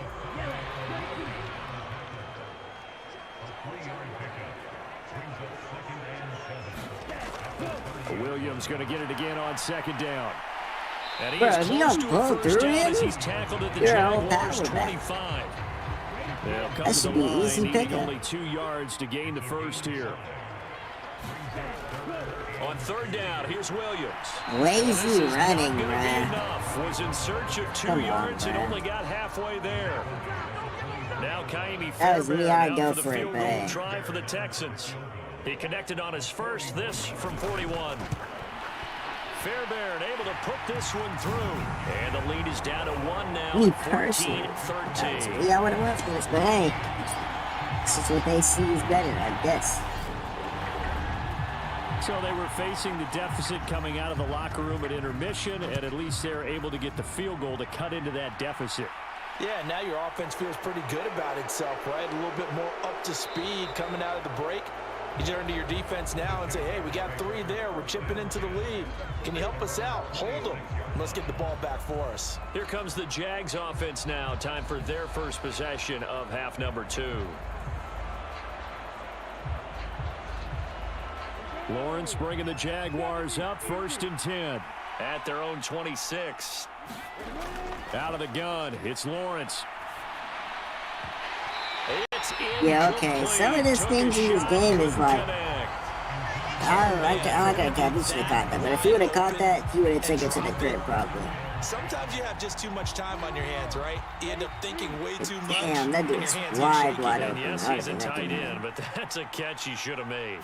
Williams going to get it again on 2nd down. And he is close to a first down as he's tackled at the Jaguars 25. They'll come to the line, needing only 2 yards to gain the first here. On 3rd down, here's Williams. Lazy running, bruh. Was in search of 2 yards and only got halfway there. Now Kaimi Fairbairn out for the field goal try for the Texans. He connected on his first, this from 41. Fairbairn able to put this one through. And the lead is down to 1 now, 14-13. Yeah, I would have went for this, but hey, this is what they see is better, I guess. So they were facing the deficit coming out of the locker room at intermission, and at least they're able to get the field goal to cut into that deficit. Yeah, now your offense feels pretty good about itself, right? A little bit more up to speed coming out of the break. You turn to your defense now and say, hey, we got 3 there. We're chipping into the lead. Can you help us out? Hold them. Let's get the ball back for us. Here comes the Jags offense now. Time for their first possession of half number 2. Lawrence bringing the Jaguars up, 1st and 10. At their own 26. Out of the gun, it's Lawrence. Yeah, okay. Some of these things in this game is like, I like that catch. He should have caught that. But if he would have caught that, he would have taken it to the crib probably. Sometimes you have just too much time on your hands, right? You end up thinking way too much. Damn, that dude's wide open. Yes, he's a tight end, but that's a catch he should have made.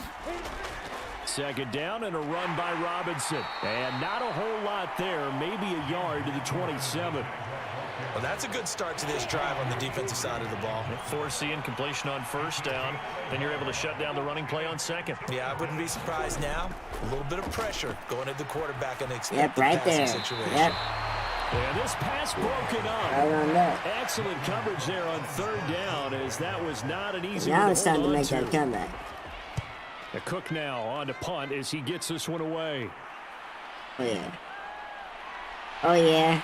2nd down and a run by Robinson. And not a whole lot there, maybe a yard to the 27. Well, that's a good start to this drive on the defensive side of the ball. Force the incompletion on 1st down. Then you're able to shut down the running play on 2nd. Yeah, I wouldn't be surprised now. A little bit of pressure going at the quarterback on the expected right there. Situation. Yep. And this pass broken up. Right on that. Excellent coverage there on 3rd down, as that was not an easy one. Now it's time to make that comeback. The Cook now on to punt as he gets this one away. Oh, yeah. Oh, yeah.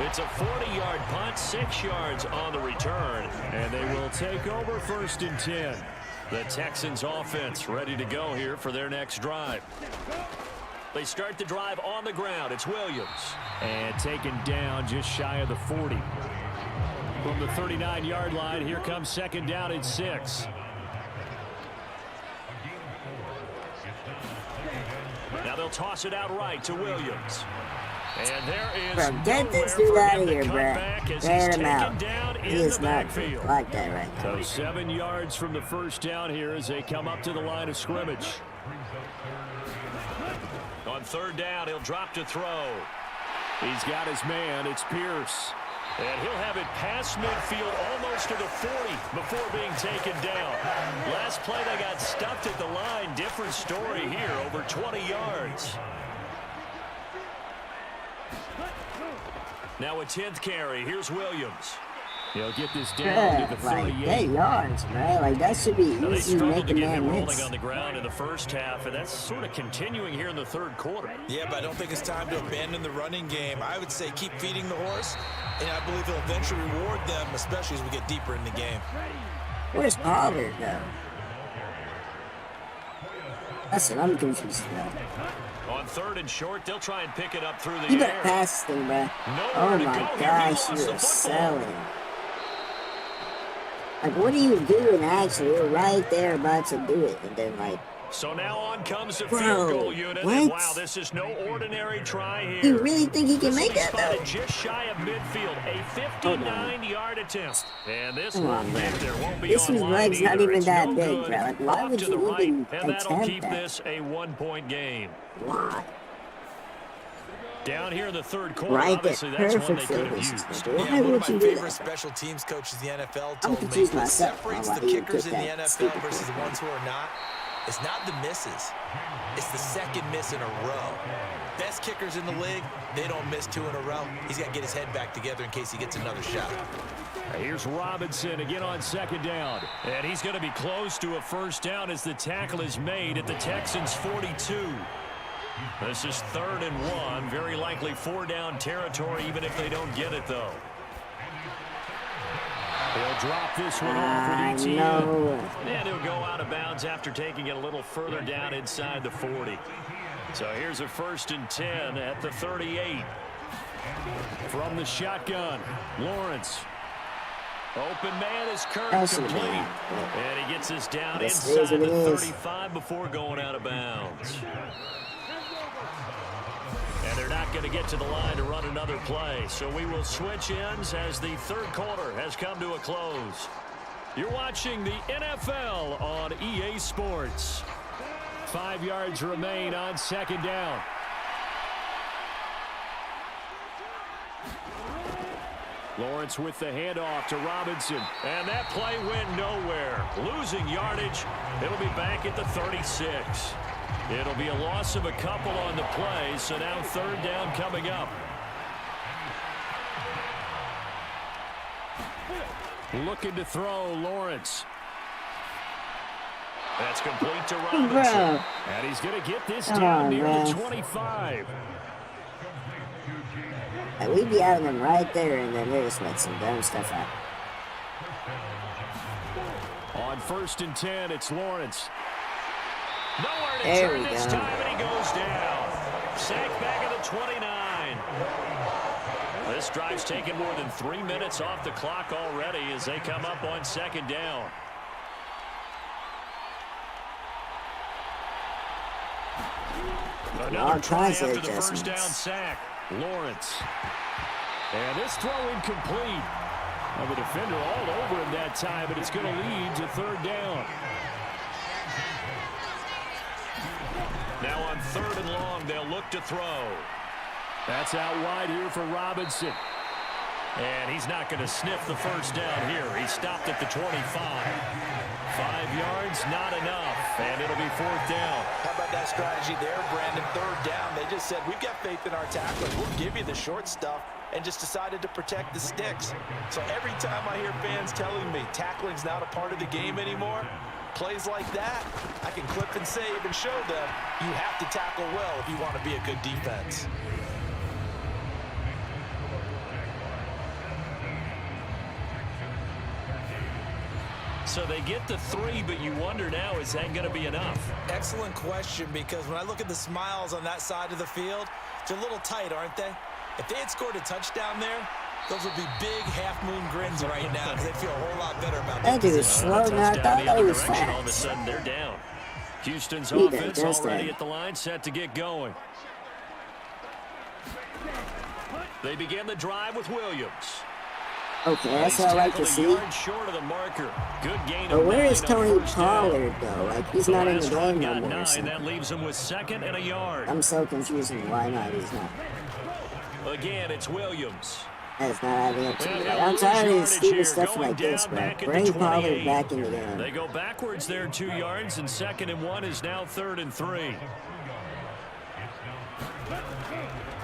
It's a 40-yard punt, 6 yards on the return, and they will take over 1st and 10. The Texans offense ready to go here for their next drive. They start the drive on the ground. It's Williams. And taken down just shy of the 40. From the 39-yard line, here comes 2nd down and 6. Now they'll toss it out right to Williams. And there is bro, get this dude out of here, bro. Get him out. He is not like that right now. So 7 yards from the first down here as they come up to the line of scrimmage. On 3rd down, he'll drop to throw. He's got his man. It's Pierce. And he'll have it past midfield almost to the 40 before being taken down. Last play, they got stuffed at the line. Different story here, over 20 yards. Now a 10th carry. Here's Williams. He'll get this down to the 38. Like 8 yards, man. Like, that should be easy to make a man rolling miss. on the ground in the first half, and that's sort of continuing here in the 3rd quarter. Yeah, but I don't think it's time to abandon the running game. I would say keep feeding the horse, and I believe he'll eventually reward them, especially as we get deeper in the game. Where's Pollard, though? That's what I'm confused about. On 3rd and short, they'll try and pick it up through the You better air. pass this thing, bro. Oh my gosh, you're selling. Like, what are you doing, actually? You're right there about to do it, and then, like, So now on comes the Bro, field goal unit. what? And wow, this is no ordinary try here. You really think he can This will make be that, spotted though? just shy of midfield. A 59-yard attempt. And this Come one on, bro. there won't be This on was line legs not either. even It's that no big, good. bro. Like, why Off would to you the right, even and that'll attempt keep that? this a one-point game. Why? Down here in the third quarter, Right obviously there. that's one Perfect they could field have position. used. Why Yeah, one would of you my do favorite that? special teams coaches in the NFL I'm told me confused what myself separates on the why you kickers took in the that NFL stupid versus the thing. ones who are not. It's not the misses. It's the second miss in a row. Best kickers in the league, they don't miss 2 in a row. He's got to get his head back together in case he gets another shot. Here's Robinson again on second down. And he's going to be close to a first down as the tackle is made at the Texans' 42. This is 3rd and 1. Very likely 4-down territory, even if they don't get it, though. He'll drop this one off with ETN. No. And he'll go out of bounds after taking it a little further down inside the 40. So here's a 1st and 10 at the 38. From the shotgun, Lawrence. Open man is Kirk, That should complete. have been that. And he gets us down This inside is what the it is. 35 before going out of bounds. And they're not going to get to the line to run another play. So we will switch ends as the third quarter has come to a close. You're watching the NFL on EA Sports. 5 yards remain on second down. Lawrence with the handoff to Robinson. And that play went nowhere. Losing yardage. It'll be back at the 36. It'll be a loss of a couple on the play, so now 3rd down coming up. Looking to throw, Lawrence. That's complete to Robinson. Bro. And he's going to get this Come down on, near bro. the 25. Like, we'd be having them right there, and then they just let some dumb stuff out. On 1st and 10, it's Lawrence. Nowhere to There turn we this go. time, and he goes down. Sacked back at the 29. This drive's taken more than 3 minutes off the clock already as they come up on 2nd down. Another All try kinds of after the first down adjustments. sack. Lawrence. And this throw incomplete. Well, the defender all over him that time, but it's going to lead to 3rd down. Now on 3rd and long, they'll look to throw. That's out wide here for Robinson. And he's not going to sniff the first down here. He stopped at the 25. 5 yards, not enough. And it'll be 4th down. How about that strategy there, Brandon? 3rd down. They just said, we've got faith in our tacklers. We'll give you the short stuff, and just decided to protect the sticks. So every time I hear fans telling me tackling's not a part of the game anymore, plays like that, I can clip and save and show them you have to tackle well if you want to be a good defense. So they get the 3, but you wonder now, is that going to be enough? Excellent question, because when I look at the smiles on that side of the field, they're a little tight, aren't they? If they had scored a touchdown there, those would be big half-moon grins right now because they'd feel a whole lot better about That dude was slow, and I thought that was All of a fast. sudden, they're down. Houston's He did offense just already that. at the line, set to get going. They begin the drive with Williams. Okay, that's He's what I like to tackled a see. yard short of the marker. Good gain But of where 9 is on Tony 1st down. Pollard, though? Like, he's The not in the last one game no got more. 9. So. That leaves him with 2nd and a yard. I'm so confused on why not he's not. Again, it's Williams. That's not adding up to me. And Like, they'll I'm lose tired of yardage stupid here, stuff going like this, down bro. back at the Bring Pollard 28. back in the game. They go backwards there 2 yards, and 2nd and 1 is now 3rd and 3.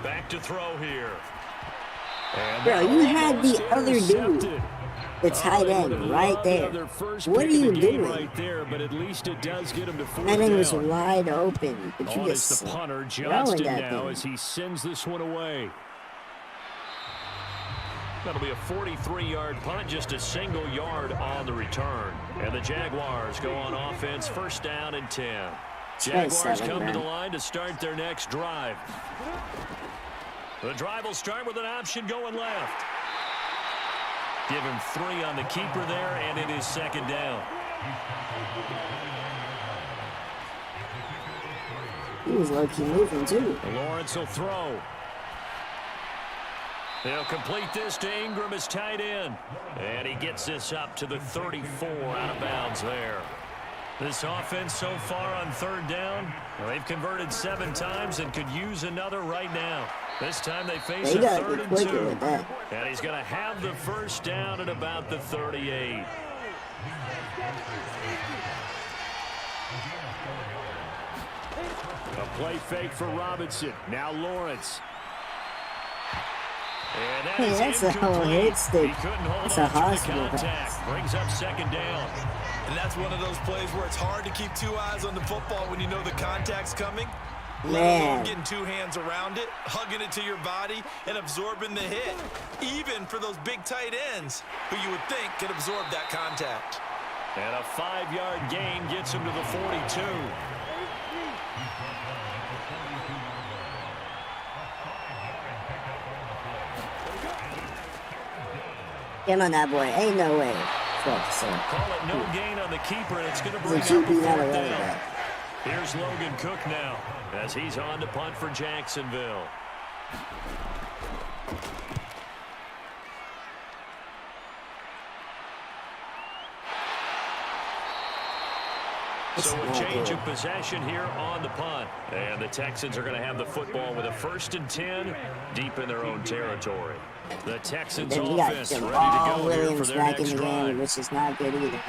Back to throw here. And Bro, you had the almost other dude, intercepted. the tight They would end, have right loved to there. have their first What are pick of you the game doing? right there, but at least it does get him to 4th That thing was down. wide open, but you On is just the punter, throwing Johnston that now thing. as he sends this one away. That'll be a 43-yard punt, just a single yard on the return. And the Jaguars go on offense, 1st down and 10. Jaguars 27, come to the man. line to start their next drive. The drive will start with an option going left. Give him 3 on the keeper there, and it is 2nd down. He was low-key moving, too. Lawrence will throw. He'll complete this to Ingram as tight end. And he gets this up to the 34 out of bounds there. This offense so far on third down, they've converted 7 times and could use another right now. This time they face a 3rd and 2. And he's going to have the first down at about the 38. A play fake for Robinson. Now Lawrence. And that Hey, is that's a whole incomplete. hit stick. He couldn't hold That's on a to the hospital contact. pass. Brings up 2nd down. And that's one of those plays where it's hard to keep 2 eyes on the football when you know the contact's coming. Let alone getting 2 hands around it, hugging it to your body, and absorbing the hit. Even for those big tight ends, who you would think could absorb that contact. And a 5-yard gain gets him to the 42. Come on, that boy. Ain't no way. Call it no gain on the keeper, and it's going to bring up It's a a QB, not a 4th running down. back. Here's Logan Cook now as he's on to punt for Jacksonville. So a change of possession here on the punt. And the Texans are going to have the football with a 1st and 10 deep in their own territory. The Texans Then we got offense ready to Jamal go here for Williams their back in next the game, drive. which is not good either.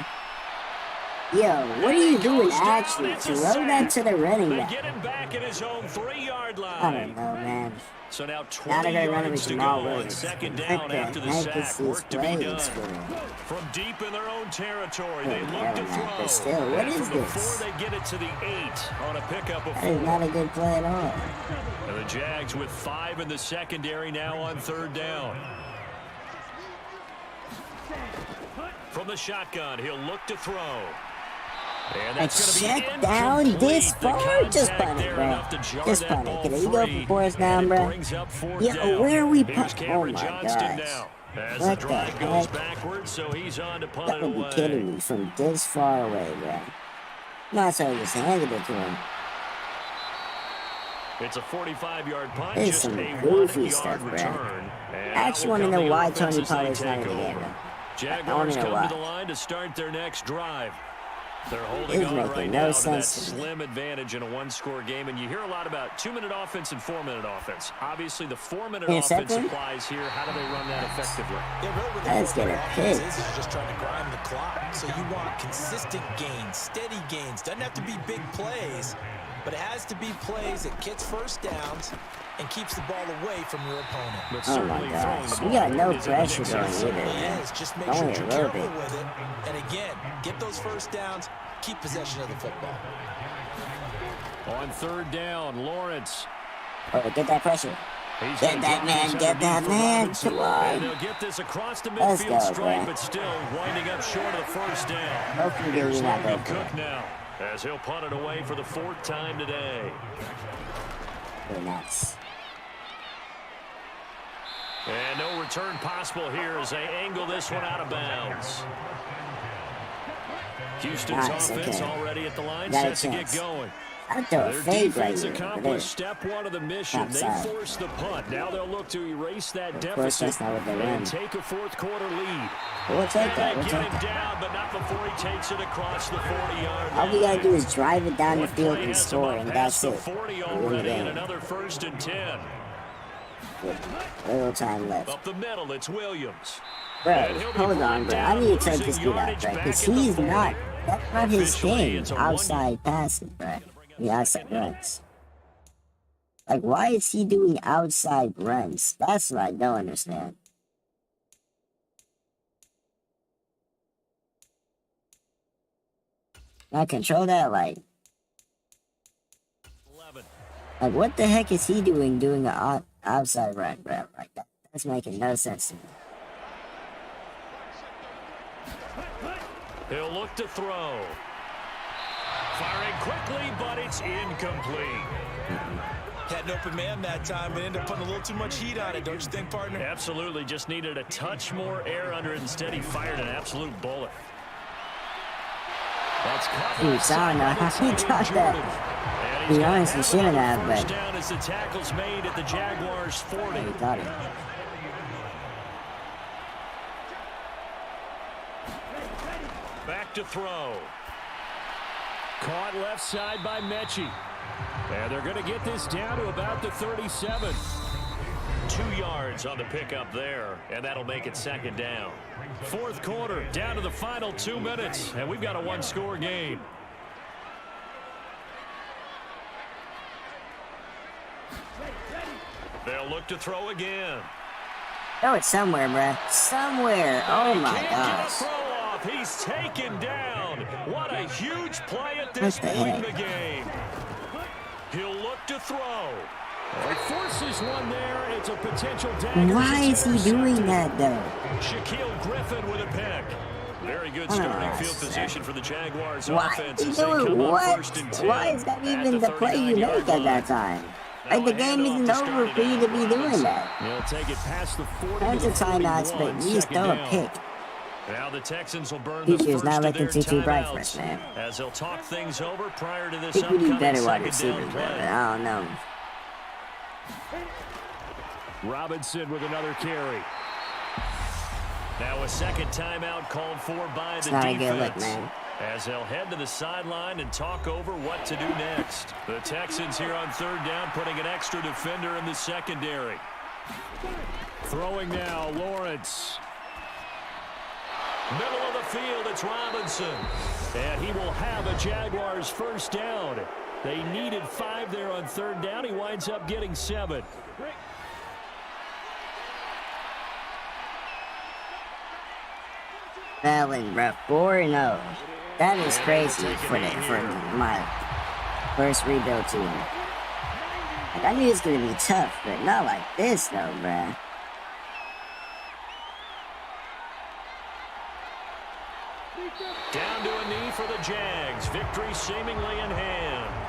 Yo, what are you doing actually? Throw that to the running They back. get him back at his own 3-yard I line. don't know, man. So now Now 20 they're gonna run it yards with to go Jamal on Williams. 2nd What down the after the heck is sack. these Work to be done. plays for them? From deep in their own territory, they Yeah, look to man, but throw. still, what And is from the this? 4, they get it to the 8 on a pickup of That is 4. not a good play at all. And the Jags with 5 in the secondary now on 3rd down. From the shotgun, he'll look to throw. And A that's going to check be down incomplete. this The far? Just contact punt it, there bro. enough to jar Just that punt it. ball Can we go free. for 4th down, And it bro? brings up 4th Yeah, down. where are we Here's punt? Oh Cameron my Johnston gosh. now. As What the the drive goes heck? backwards, so he's on to punt That it would be away. kidding me from this far away, bro. Not so just handed it to him. It's a 45-yard punt, It's just some a goofy 1-yard stuff, bro. return. And I actually out want to will know come why the Tony offense as they Pollard's not take in the game, over. though. I Jaguars want to know come why. to the line to start their next drive. They're holding It's on making right no now to that sense to me. slim advantage in a 1-score game. And you hear a lot about 2-minute offense and 4-minute offense. Obviously, the 4-minute offense Interception? applies here. How do they run that effectively? Yeah, really what the Let's get football a offense pick. is you're just trying to grind the clock. So you want consistent gains, steady gains. Doesn't have to be big plays, but it has to be plays that gets 1st downs and keeps the ball away from your opponent. But Oh certainly my throwing gosh. the We ball got no is a pressure big going success. either, It man. is. Just make Only sure a you're little careful bit. with it. And again, get those 1st downs, keep possession of the football. On 3rd down, Lawrence. Oh, get that pressure. He's Get gonna that man, this get that underneath for man. Robinson. Come on. And they'll get this across the Let's midfield go, stripe, man. but still winding up short of the 1st down. Hopefully Here's they're not Logan going for Cook it. now, as he'll punt it away for the 4th time today. Very nice. And no return possible here as they angle this one out of bounds. Houston's Nice, offense okay. already at the line, Got a set to get chance. going. I throw a Their fade right defense here. But accomplished step 1 of the mission. Not They sorry. forced the punt. Now they'll look to erase that Of course, deficit that's not what they run. and take a 4th quarter lead. we'll take And that. they We'll get take him that. down, but not before he takes it across the 40-yard line. All we gotta do is drive it down the One field play and has him score, up and past that's the it. 40 We win the already, and game. another 1st and 10. With little time left. Up the middle, it's Williams. Bro, And he'll be hold brought on, bro. down, I need to take losing this dude out, yardage bro. back Because at the he's 40. not. That's not his Officially, thing. it's a Outside passes, bro. The outside runs. Like, why is he doing outside runs? That's what I don't understand. I control that, like, 11. what the heck is he doing an outside run, bro? Like, that's making no sense to me. He'll look to throw. Firing quickly, but it's incomplete. Had an open man that time, but ended up putting a little too much heat on it, don't you think, partner? Absolutely, just needed a touch more air under it. Instead, he fired an absolute bullet. That's caught by Dude, I don't know how he Jordan. got that. And And To he's be got honest, he shouldn't have, first but down as the tackle's made at the Jaguars 40. he got it. Back to throw. Caught left side by Mechie. And they're going to get this down to about the 37. 2 yards on the pickup there, and that'll make it second down. Fourth quarter, down to the final 2 minutes, and we've got a one-score game. They'll look to throw again. Throw it somewhere, bruh. Somewhere. Oh my Can't get a gosh. throw off. He's taken down. What a huge play at this What the point in heck? the game. He'll look to throw. He forces one there. It's a potential dagger. Why is he doing that, though? Shaquille Griffin with a pick. Very good starting field position for the Jaguars Why offense. is he As they doing come up what? first and 10 Why is that at even the play you 39-yard make at that line. time? Like, the game isn't over for you to be doing that. He'll take it past the 40 That's to a the timeout, 41, but you just second throw a down. pick. Now the Texans will burn the Future's first not of looking their too bright for us, timeouts man. as they'll talk things over prior to I this think we need upcoming better wide second receivers, down bro, but play. I don't know. Robinson with another carry. Now a second timeout called for by It's the not a defense. good look, man. As they'll head to the sideline and talk over what to do next. The Texans here on third down putting an extra defender in the secondary. Throwing now, Lawrence. Middle of the field, it's Robinson. And he will have a Jaguars first down. They needed 5 there on third down. He winds up getting 7. Allen, bro, 4-0. That is crazy for my first rebuild team. Like, I knew it was gonna be tough, but not like this though, bruh. Down to a knee for the Jags. Victory seemingly in hand.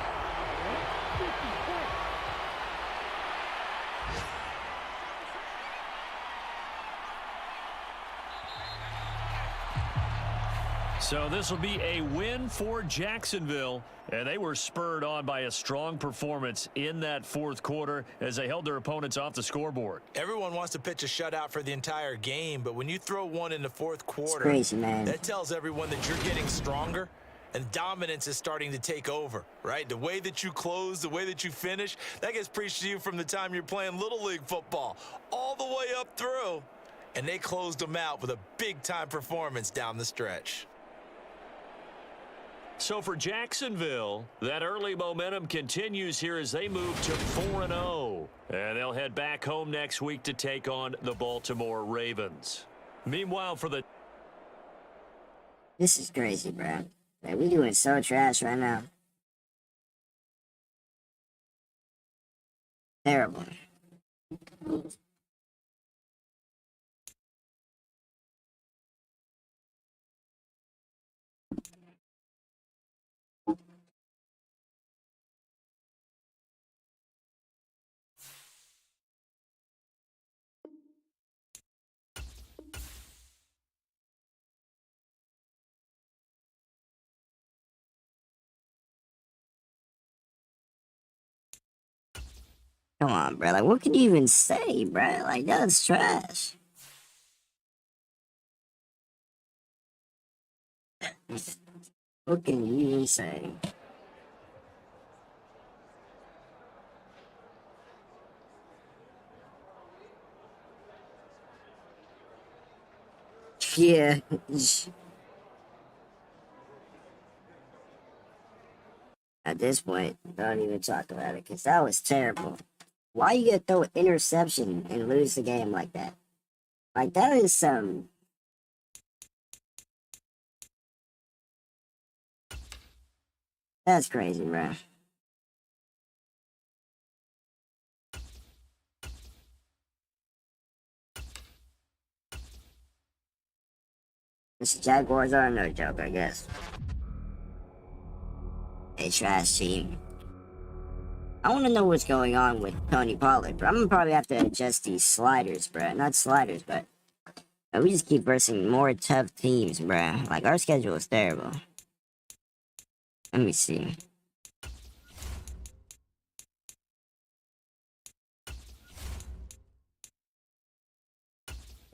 So this will be a win for Jacksonville, and they were spurred on by a strong performance in that fourth quarter as they held their opponents off the scoreboard. Everyone wants to pitch a shutout for the entire game, but when you throw one in the fourth quarter, crazy, man. that tells everyone that you're getting stronger and dominance is starting to take over, right? The way that you close, the way that you finish, that gets preached to you from the time you're playing Little League football all the way up through, and they closed them out with a big-time performance down the stretch. So for Jacksonville, that early momentum continues here as they move to 4-0. And they'll head back home next week to take on the Baltimore Ravens. Meanwhile, for the... This is crazy, bro. Like, we doing so trash right now. Terrible. Come on, bro. Like, what can you even say, bro? Like, that's trash. What can you even say? Yeah. At this point, don't even talk about it, because that was terrible. Why you gonna throw an interception and lose the game like that? Like, that is some... That's crazy, bro. The Jaguars are no joke, I guess. A trash team. I want to know what's going on with Tony Pollard, bro. I'm gonna probably have to adjust these sliders, bro. Not sliders, but we just keep versing more tough teams, bro. Like, our schedule is terrible. Let me see.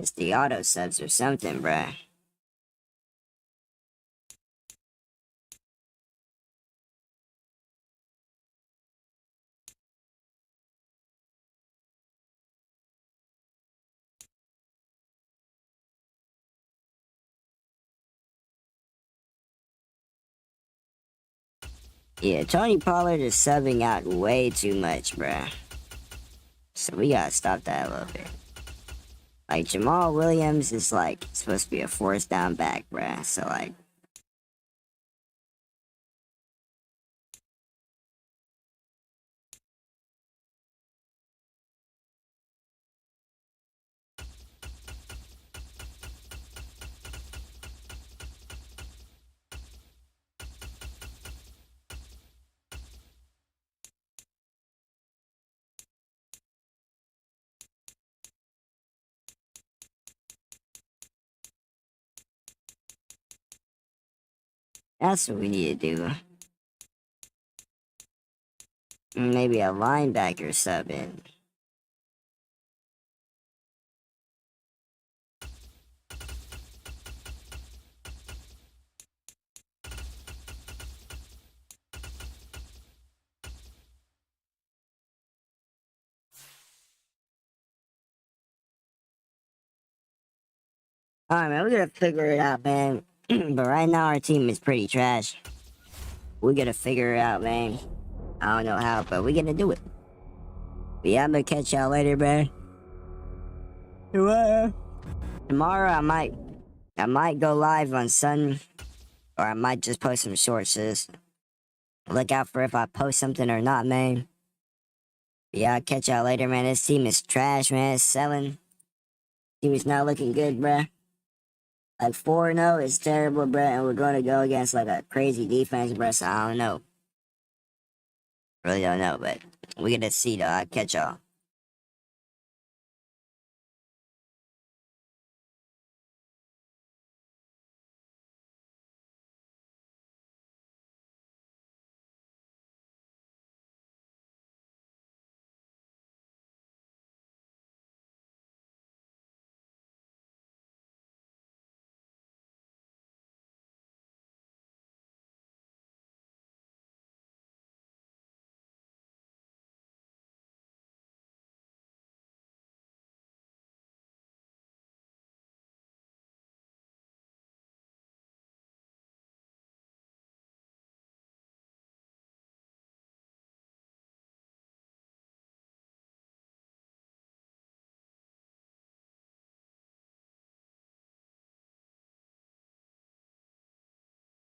It's the auto subs or something, bruh. Yeah, Tony Pollard is subbing out way too much, bruh. So we gotta stop that a little bit. Like, Jamal Williams is, like, supposed to be a fourth down back, bruh. So, like... That's what we need to do. Maybe a linebacker sub in. Alright, man, we gotta figure it out, man. But right now, our team is pretty trash. We gotta figure it out, man. I don't know how, but we gonna do it. But yeah, I'm gonna catch y'all later, man. Tomorrow, I might go live on Sun, or I might just post some shorts. Just look out for if I post something or not, man. But yeah, I'll catch y'all later, man. This team is trash, man. It's selling. Team is not looking good, bruh. Like 4-0 is terrible, bruh, and we're gonna go against like a crazy defense, bruh, so I don't know. Really don't know, but we gonna see though. I'll catch y'all.